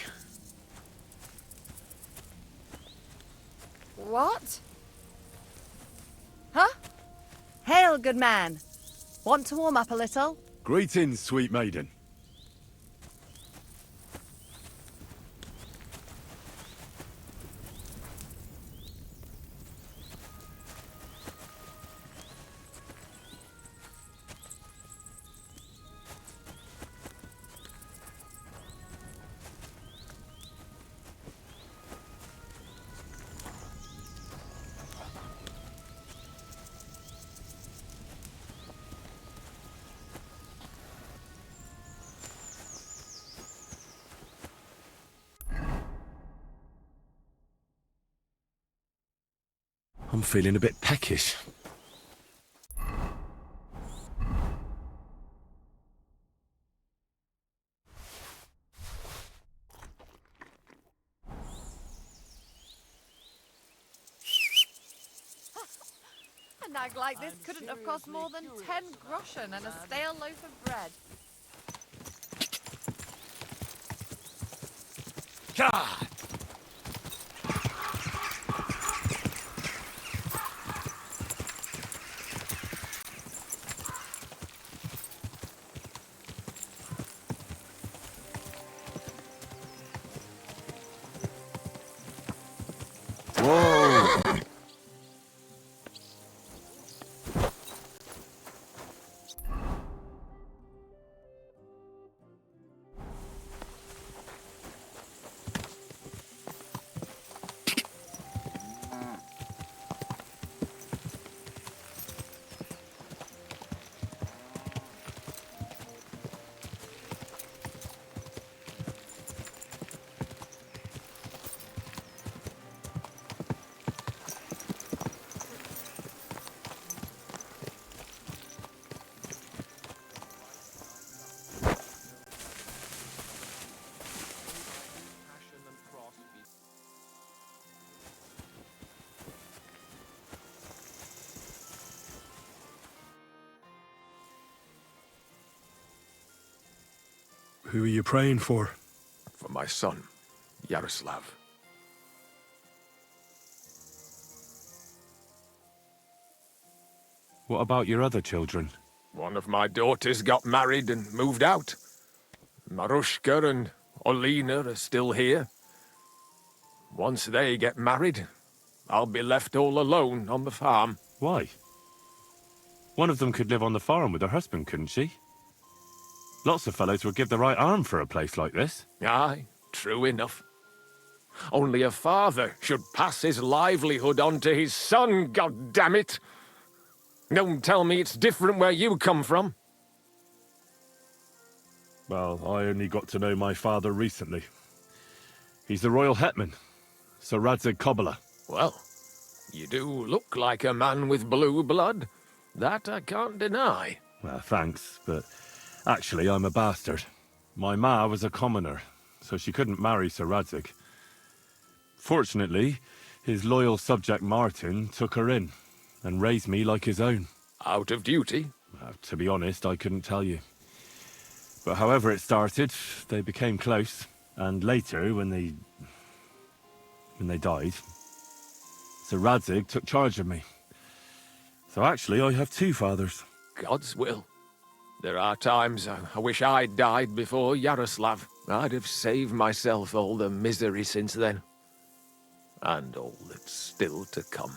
What? Huh? Hail, good man. Want to warm up a little? Greetings, sweet maiden. I'm feeling a bit peckish. A nag like this couldn't have cost more than 10 groschen and a stale loaf of bread. God! Who are you praying for? For my son, Yaroslav. What about your other children? One of my daughters got married and moved out. Marushka and Olina are still here. Once they get married, I'll be left all alone on the farm. Why? One of them could live on the farm with her husband, couldn't she? Lots of fellows would give the right arm for a place like this. Aye, true enough. Only a father should pass his livelihood on to his son, goddammit! Don't tell me it's different where you come from. Well, I only got to know my father recently. He's the royal hetman, Sir Radzig Kobyla. Well, you do look like a man with blue blood. That I can't deny. Well, thanks, but actually I'm a bastard. My ma was a commoner, so she couldn't marry Sir Radzig. Fortunately, his loyal subject Martin took her in and raised me like his own. Out of duty? To be honest, I couldn't tell you. But however it started, they became close, and later, when they died, Sir Radzig took charge of me. So actually, I have two fathers. God's will. There are times I wish I'd died before Yaroslav. I'd have saved myself all the misery since then. And all that's still to come.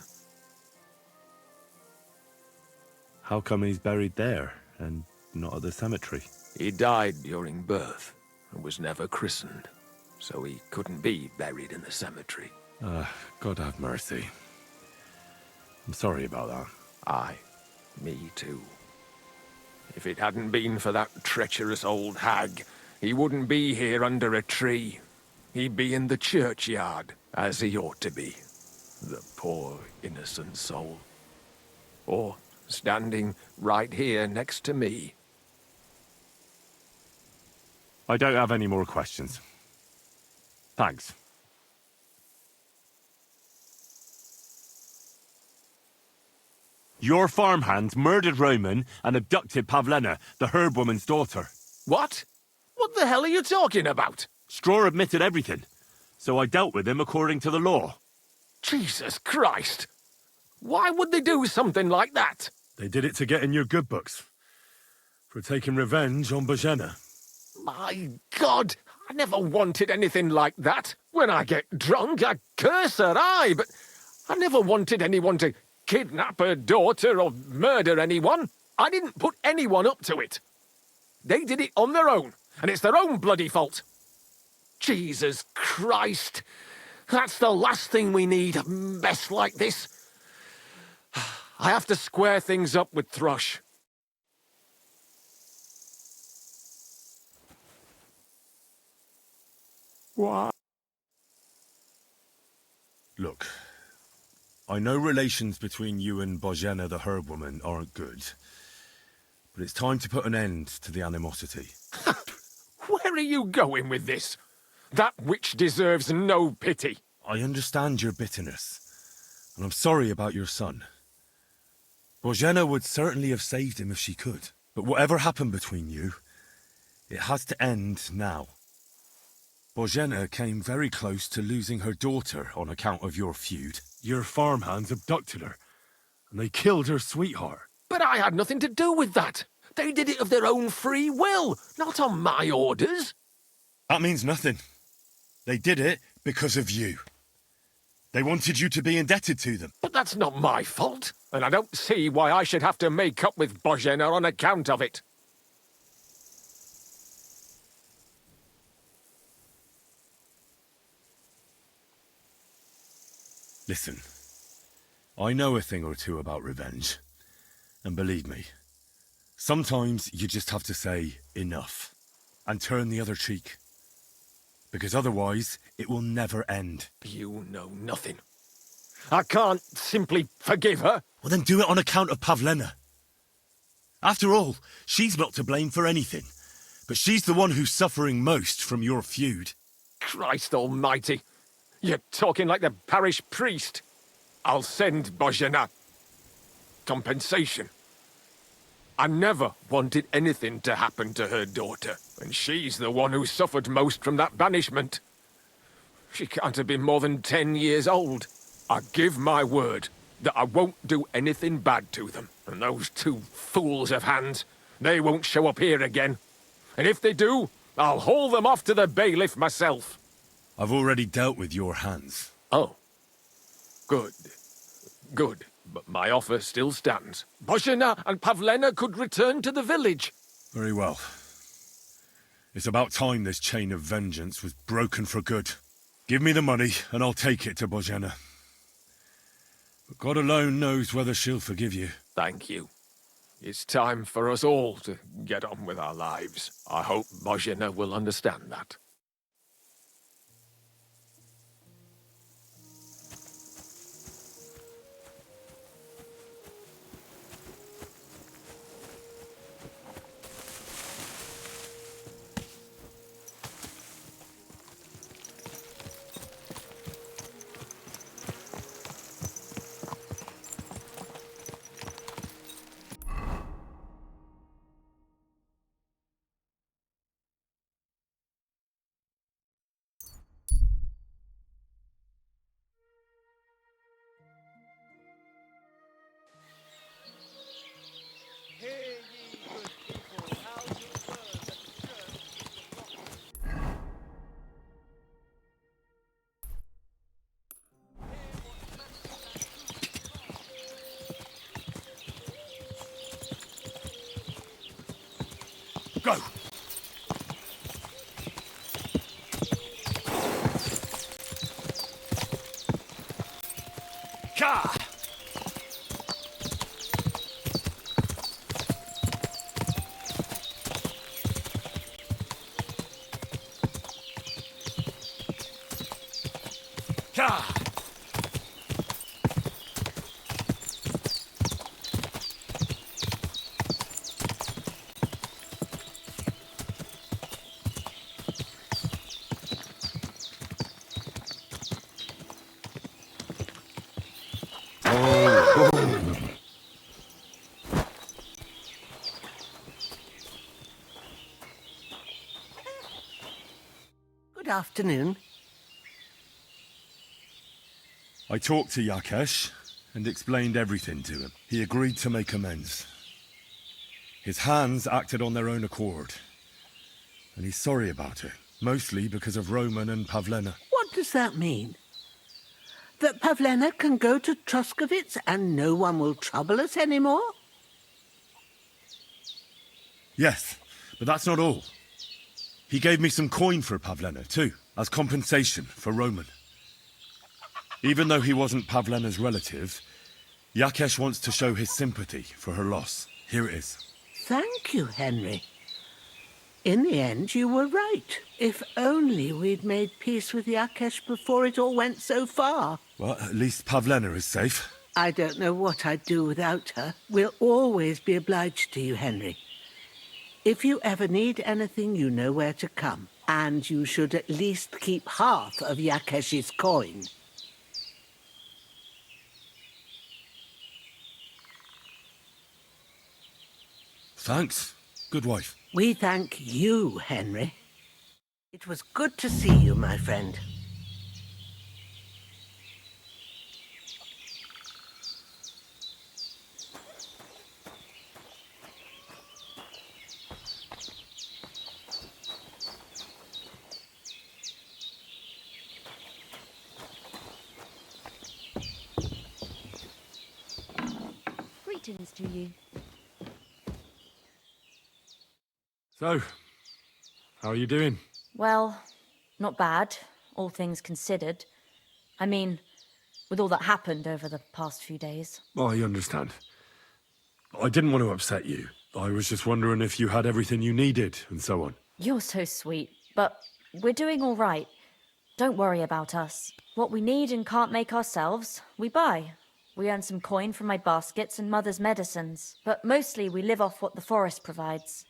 How come he's buried there, and not at the cemetery? He died during birth, and was never christened. So he couldn't be buried in the cemetery. God have mercy. I'm sorry about that. Aye, me too. If it hadn't been for that treacherous old hag, he wouldn't be here under a tree. He'd be in the churchyard, as he ought to be. The poor, innocent soul. Or standing right here next to me. I don't have any more questions. Thanks. Your farmhand murdered Roman and abducted Pavlena, the herb woman's daughter. What? What the hell are you talking about? Straw admitted everything, so I dealt with him according to the law. Jesus Christ! Why would they do something like that? They did it to get in your good books. For taking revenge on Bozhena. My God! I never wanted anything like that. When I get drunk, I curse her, aye, but I never wanted anyone to kidnap her daughter or murder anyone. I didn't put anyone up to it. They did it on their own, and it's their own bloody fault. Jesus Christ! That's the last thing we need, a mess like this. I have to square things up with Thrush. What? Look, I know relations between you and Bozhena the herb woman aren't good. But it's time to put an end to the animosity. Where are you going with this? That witch deserves no pity. I understand your bitterness, and I'm sorry about your son. Bozhena would certainly have saved him if she could. But whatever happened between you, it has to end now. Bozhena came very close to losing her daughter on account of your feud. Your farmhands abducted her, and they killed her sweetheart. But I had nothing to do with that. They did it of their own free will, not on my orders. That means nothing. They did it because of you. They wanted you to be indebted to them. But that's not my fault, and I don't see why I should have to make up with Bozhena on account of it. Listen, I know a thing or two about revenge. And believe me, sometimes you just have to say enough and turn the other cheek. Because otherwise, it will never end. You know nothing. I can't simply forgive her. Well, then do it on account of Pavlena. After all, she's not to blame for anything. But she's the one who's suffering most from your feud. Christ almighty. You're talking like the parish priest. I'll send Bozhena compensation. I never wanted anything to happen to her daughter, and she's the one who suffered most from that banishment. She can't have been more than 10 years old. I give my word that I won't do anything bad to them, and those two fools of hands, they won't show up here again. And if they do, I'll haul them off to the bailiff myself. I've already dealt with your hands. Oh. Good. Good. but my offer still stands. Božena and Pavlena could return to the village. Very well. It's about time this chain of vengeance was broken for good. Give me the money, and I'll take it to Božena. But God alone knows whether she'll forgive you. Thank you. It's time for us all to get on with our lives. I hope Božena will understand that. Hear ye, good people, how you learn that the church is the rock. Go! Ka! Ka! Good afternoon. I talked to Yakesh and explained everything to him. He agreed to make amends. His hands acted on their own accord. And he's sorry about it, mostly because of Roman and Pavlena. What does that mean? That Pavlena can go to Truskovitz and no one will trouble us anymore? Yes, but that's not all. He gave me some coin for Pavlena, too, as compensation for Roman. Even though he wasn't Pavlena's relative, Yakesh wants to show his sympathy for her loss. Here it is. Thank you, Henry. In the end, you were right. If only we'd made peace with Yakesh before it all went so far. Well, at least Pavlena is safe. I don't know what I'd do without her. We'll always be obliged to you, Henry. If you ever need anything, you know where to come. And you should at least keep half of Yakesh's coin. Thanks. Good wife. We thank you, Henry. It was good to see you, my friend. Greetings to you. So, how are you doing? Well, not bad, all things considered. I mean, with all that happened over the past few days. I understand. I didn't want to upset you. I was just wondering if you had everything you needed and so on. You're so sweet, but we're doing all right. Don't worry about us. What we need and can't make ourselves, we buy. We earn some coin from my baskets and Mother's medicines, but mostly we live off what the forest provides.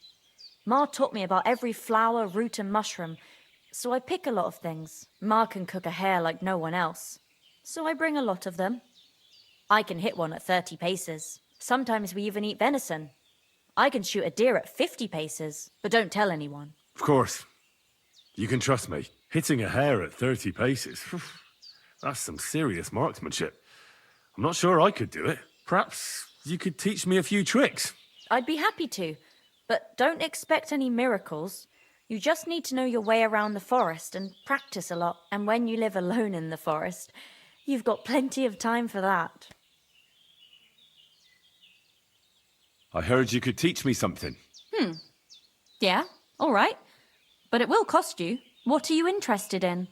Ma taught me about every flower, root and mushroom, so I pick a lot of things. Ma can cook a hare like no one else, so I bring a lot of them. I can hit one at 30 paces. Sometimes we even eat venison. I can shoot a deer at 50 paces, but don't tell anyone. Of course. You can trust me. Hitting a hare at 30 paces, that's some serious marksmanship. I'm not sure I could do it. Perhaps you could teach me a few tricks. I'd be happy to, but don't expect any miracles. You just need to know your way around the forest and practice a lot. And when you live alone in the forest, you've got plenty of time for that. I heard you could teach me something. Yeah, all right. But it will cost you. What are you interested in?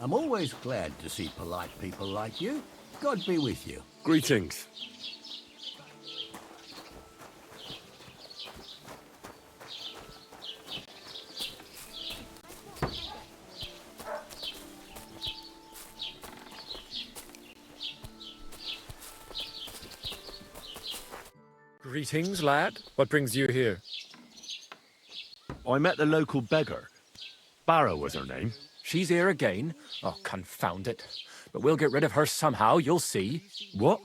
I'm always glad to see polite people like you. God be with you. Greetings. Greetings, lad. What brings you here? I met the local beggar. Barrow was her name. She's here again? Oh, confound it. But we'll get rid of her somehow, you'll see. What?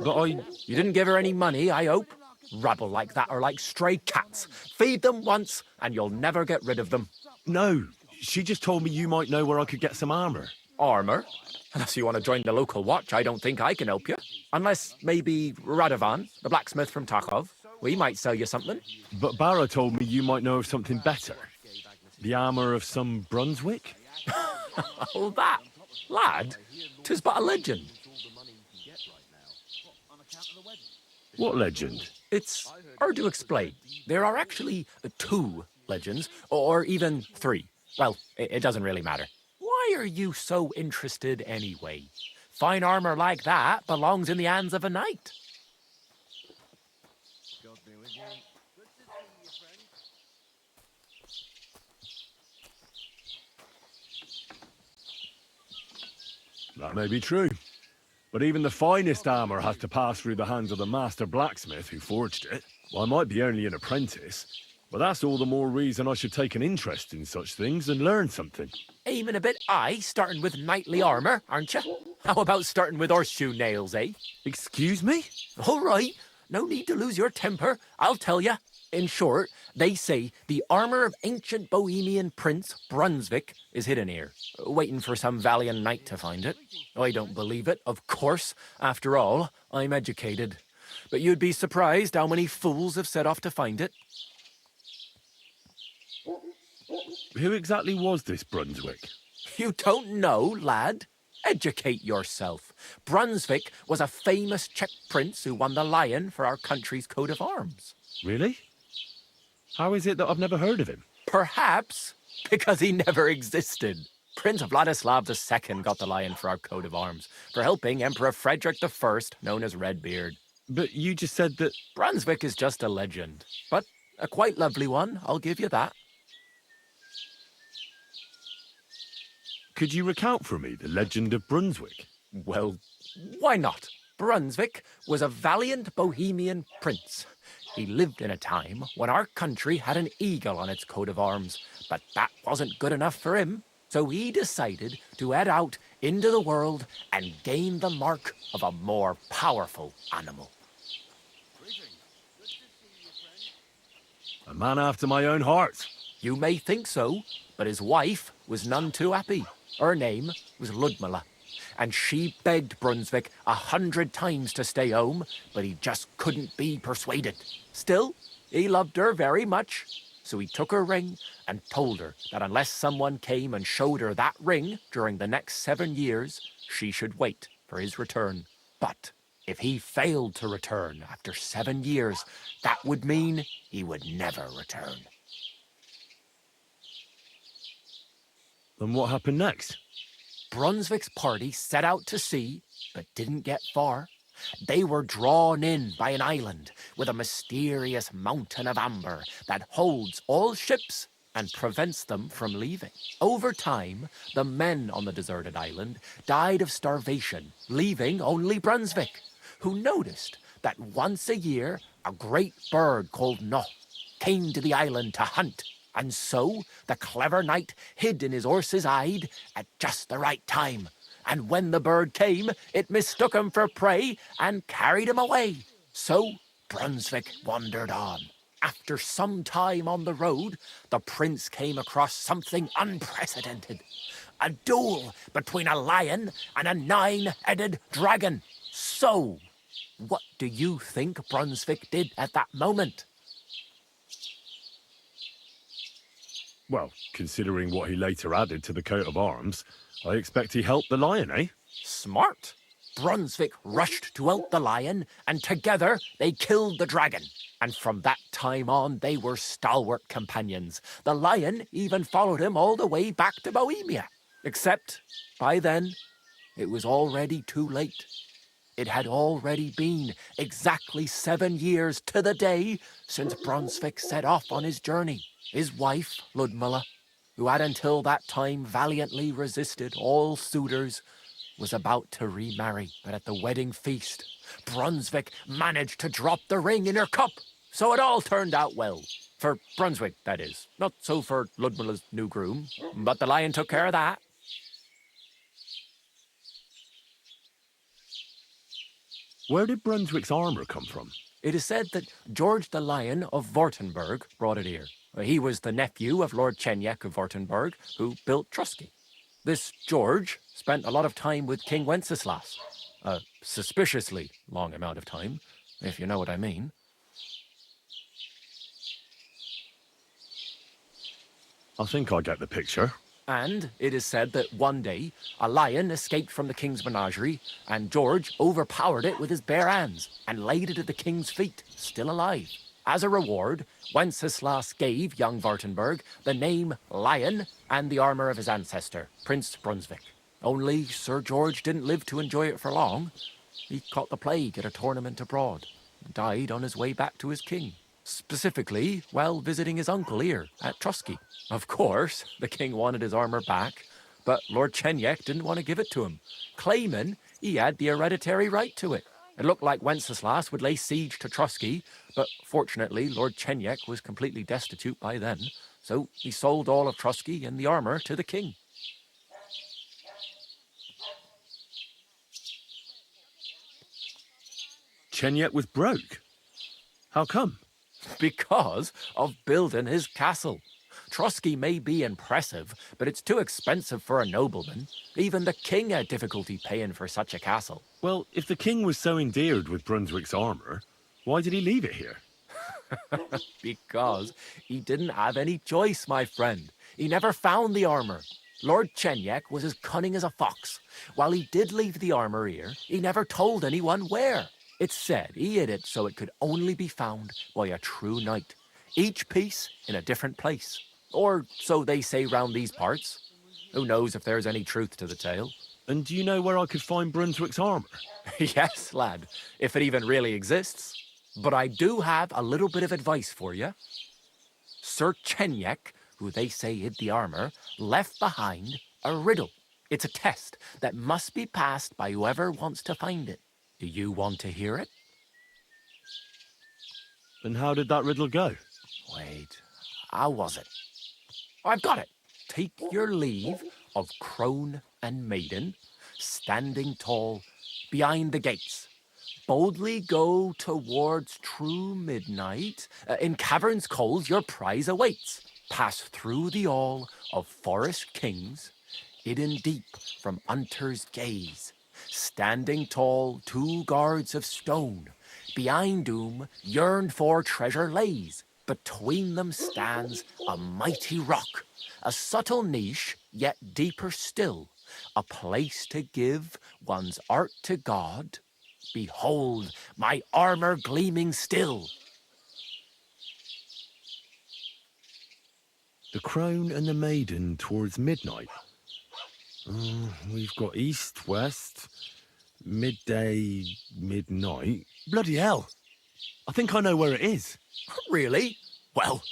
But You didn't give her any money, I hope? Rabble like that are like stray cats. Feed them once, and you'll never get rid of them. No, she just told me you might know where I could get some armor. Armor? Unless you want to join the local watch, I don't think I can help you. Unless maybe Radovan, the blacksmith from Takhov. We might sell you something. But Barrow told me you might know of something better. The armor of some Brunswick? Oh, that. Lad, 'tis but a legend. What legend? It's hard to explain. There are actually 2 legends, or even 3. Well, it doesn't really matter. Why are you so interested anyway? Fine armor like that belongs in the hands of a knight. That may be true. But even the finest armor has to pass through the hands of the master blacksmith who forged it. Well, I might be only an apprentice, but that's all the more reason I should take an interest in such things and learn something. Aiming a bit high, starting with knightly armor, aren't you? How about starting with horseshoe nails, eh? Excuse me? All right, no need to lose your temper, I'll tell you. In short, they say the armor of ancient Bohemian Prince Brunswick is hidden here, waiting for some valiant knight to find it. I don't believe it, of course. After all, I'm educated. But you'd be surprised how many fools have set off to find it. Who exactly was this Brunswick? You don't know, lad? Educate yourself. Brunswick was a famous Czech prince who won the lion for our country's coat of arms. Really? How is it that I've never heard of him? Perhaps because he never existed. Prince Vladislav II got the lion for our coat of arms for helping Emperor Frederick I, known as Redbeard. But you just said that... Brunswick is just a legend, but a quite lovely one, I'll give you that. Could you recount for me the legend of Brunswick? Well, why not? Brunswick was a valiant Bohemian prince. He lived in a time when our country had an eagle on its coat of arms, but that wasn't good enough for him. So he decided to head out into the world and gain the mark of a more powerful animal. A man after my own heart. You may think so, but his wife was none too happy. Her name was Ludmilla, and she begged Brunswick 100 times to stay home, but he just couldn't be persuaded. Still, he loved her very much. So he took her ring and told her that unless someone came and showed her that ring during the next 7 years, she should wait for his return. But if he failed to return after 7 years, that would mean he would never return. Then what happened next? Brunswick's party set out to sea, but didn't get far. They were drawn in by an island with a mysterious mountain of amber that holds all ships and prevents them from leaving. Over time, the men on the deserted island died of starvation, leaving only Brunswick, who noticed that once a year a great bird called Noh came to the island to hunt. And so the clever knight hid in his horse's hide at just the right time. And when the bird came, it mistook him for prey and carried him away. So Brunswick wandered on. After some time on the road, the prince came across something unprecedented. A duel between a lion and a 9-headed dragon. So, what do you think Brunswick did at that moment? Well, considering what he later added to the coat of arms, I expect he helped the lion, eh? Smart. Brunswick rushed to out the lion, and together they killed the dragon. And from that time on, they were stalwart companions. The lion even followed him all the way back to Bohemia. Except, by then, it was already too late. It had already been exactly 7 years to the day since Brunswick set off on his journey. His wife, Ludmilla, who had until that time valiantly resisted all suitors, was about to remarry. But at the wedding feast, Brunswick managed to drop the ring in her cup. So it all turned out well. For Brunswick, that is. Not so for Ludmilla's new groom, but the lion took care of that. Where did Brunswick's armour come from? It is said that George the Lion of Württemberg brought it here. He was the nephew of Lord Chenyek of Württemberg, who built Trusky. This George spent a lot of time with King Wenceslas. A suspiciously long amount of time, if you know what I mean. I think I get the picture. And it is said that one day, a lion escaped from the king's menagerie, and George overpowered it with his bare hands and laid it at the king's feet, still alive. As a reward, Wenceslas gave young Württemberg the name Lion and the armour of his ancestor, Prince Brunswick. Only Sir George didn't live to enjoy it for long. He caught the plague at a tournament abroad and died on his way back to his king. Specifically, while visiting his uncle here at Trusky. Of course, the king wanted his armour back, but Lord Chenyek didn't want to give it to him, claiming he had the hereditary right to it. It looked like Wenceslas would lay siege to Trusky, but fortunately Lord Chenyek was completely destitute by then, so he sold all of Trusky and the armour to the king. Chenyek was broke. How come? Because of building his castle. Trusky may be impressive, but it's too expensive for a nobleman. Even the king had difficulty paying for such a castle. Well, if the king was so endeared with Brunswick's armour, why did he leave it here? Because he didn't have any choice, my friend. He never found the armour. Lord Chenyek was as cunning as a fox. While he did leave the armour here, he never told anyone where. It's said he hid it so it could only be found by a true knight. Each piece in a different place. Or so they say round these parts. Who knows if there's any truth to the tale? And do you know where I could find Brunswick's armour? Yes, lad, if it even really exists. But I do have a little bit of advice for you. Sir Chenyek, who they say hid the armour, left behind a riddle. It's a test that must be passed by whoever wants to find it. Do you want to hear it? And how did that riddle go? Wait, how was it? I've got it. Take your leave of crone and maiden, standing tall behind the gates. Boldly go towards true midnight. In caverns cold your prize awaits. Pass through the all of forest kings, hidden deep from hunter's gaze. Standing tall, 2 guards of stone, behind whom yearned for treasure lays. Between them stands a mighty rock, a subtle niche, yet deeper still, a place to give one's art to God. Behold, my armor gleaming still. The Crone and the Maiden towards midnight. We've got east, west, midday, midnight. Bloody hell. I think I know where it is. Really? Well,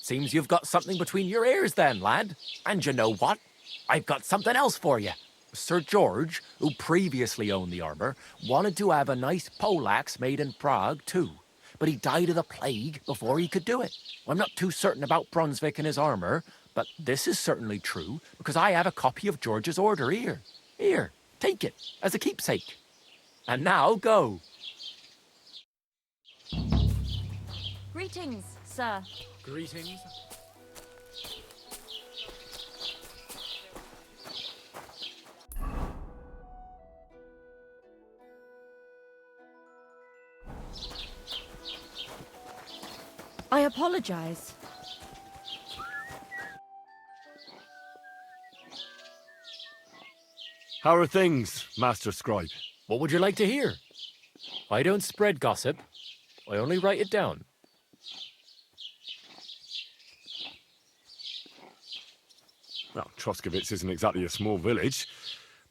seems you've got something between your ears then, lad. And you know what? I've got something else for you. Sir George, who previously owned the armor, wanted to have a nice poleaxe made in Prague too. But he died of the plague before he could do it. I'm not too certain about Brunswick and his armor, but this is certainly true, because I have a copy of George's order here. Here, take it, as a keepsake. And now, go. Greetings, sir. Greetings. I apologize. How are things, Master Scribe? What would you like to hear? I don't spread gossip. I only write it down. Well, Troskovitz isn't exactly a small village.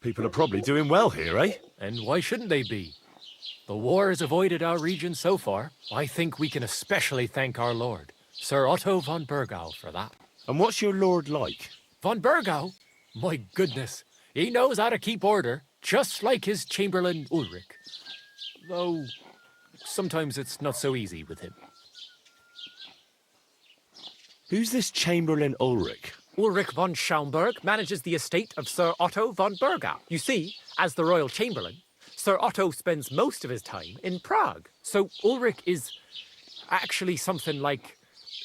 People are probably doing well here, eh? And why shouldn't they be? The war has avoided our region so far. I think we can especially thank our lord, Sir Otto von Burgau, for that. And what's your lord like? Von Burgau? My goodness, he knows how to keep order, just like his Chamberlain Ulrich. Though, sometimes it's not so easy with him. Who's this Chamberlain Ulrich? Ulrich von Schaumburg manages the estate of Sir Otto von Burgau. You see, as the royal chamberlain, Sir Otto spends most of his time in Prague. So Ulrich is actually something like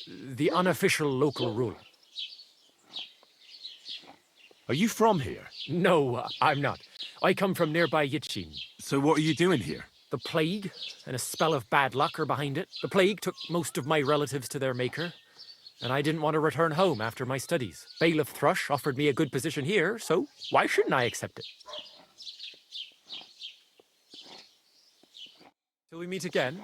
the unofficial local ruler. Are you from here? No, I'm not. I come from nearby Yitchin. So what are you doing here? The plague and a spell of bad luck are behind it. The plague took most of my relatives to their maker, and I didn't want to return home after my studies. Bailiff Thrush offered me a good position here, so why shouldn't I accept it? Till we meet again,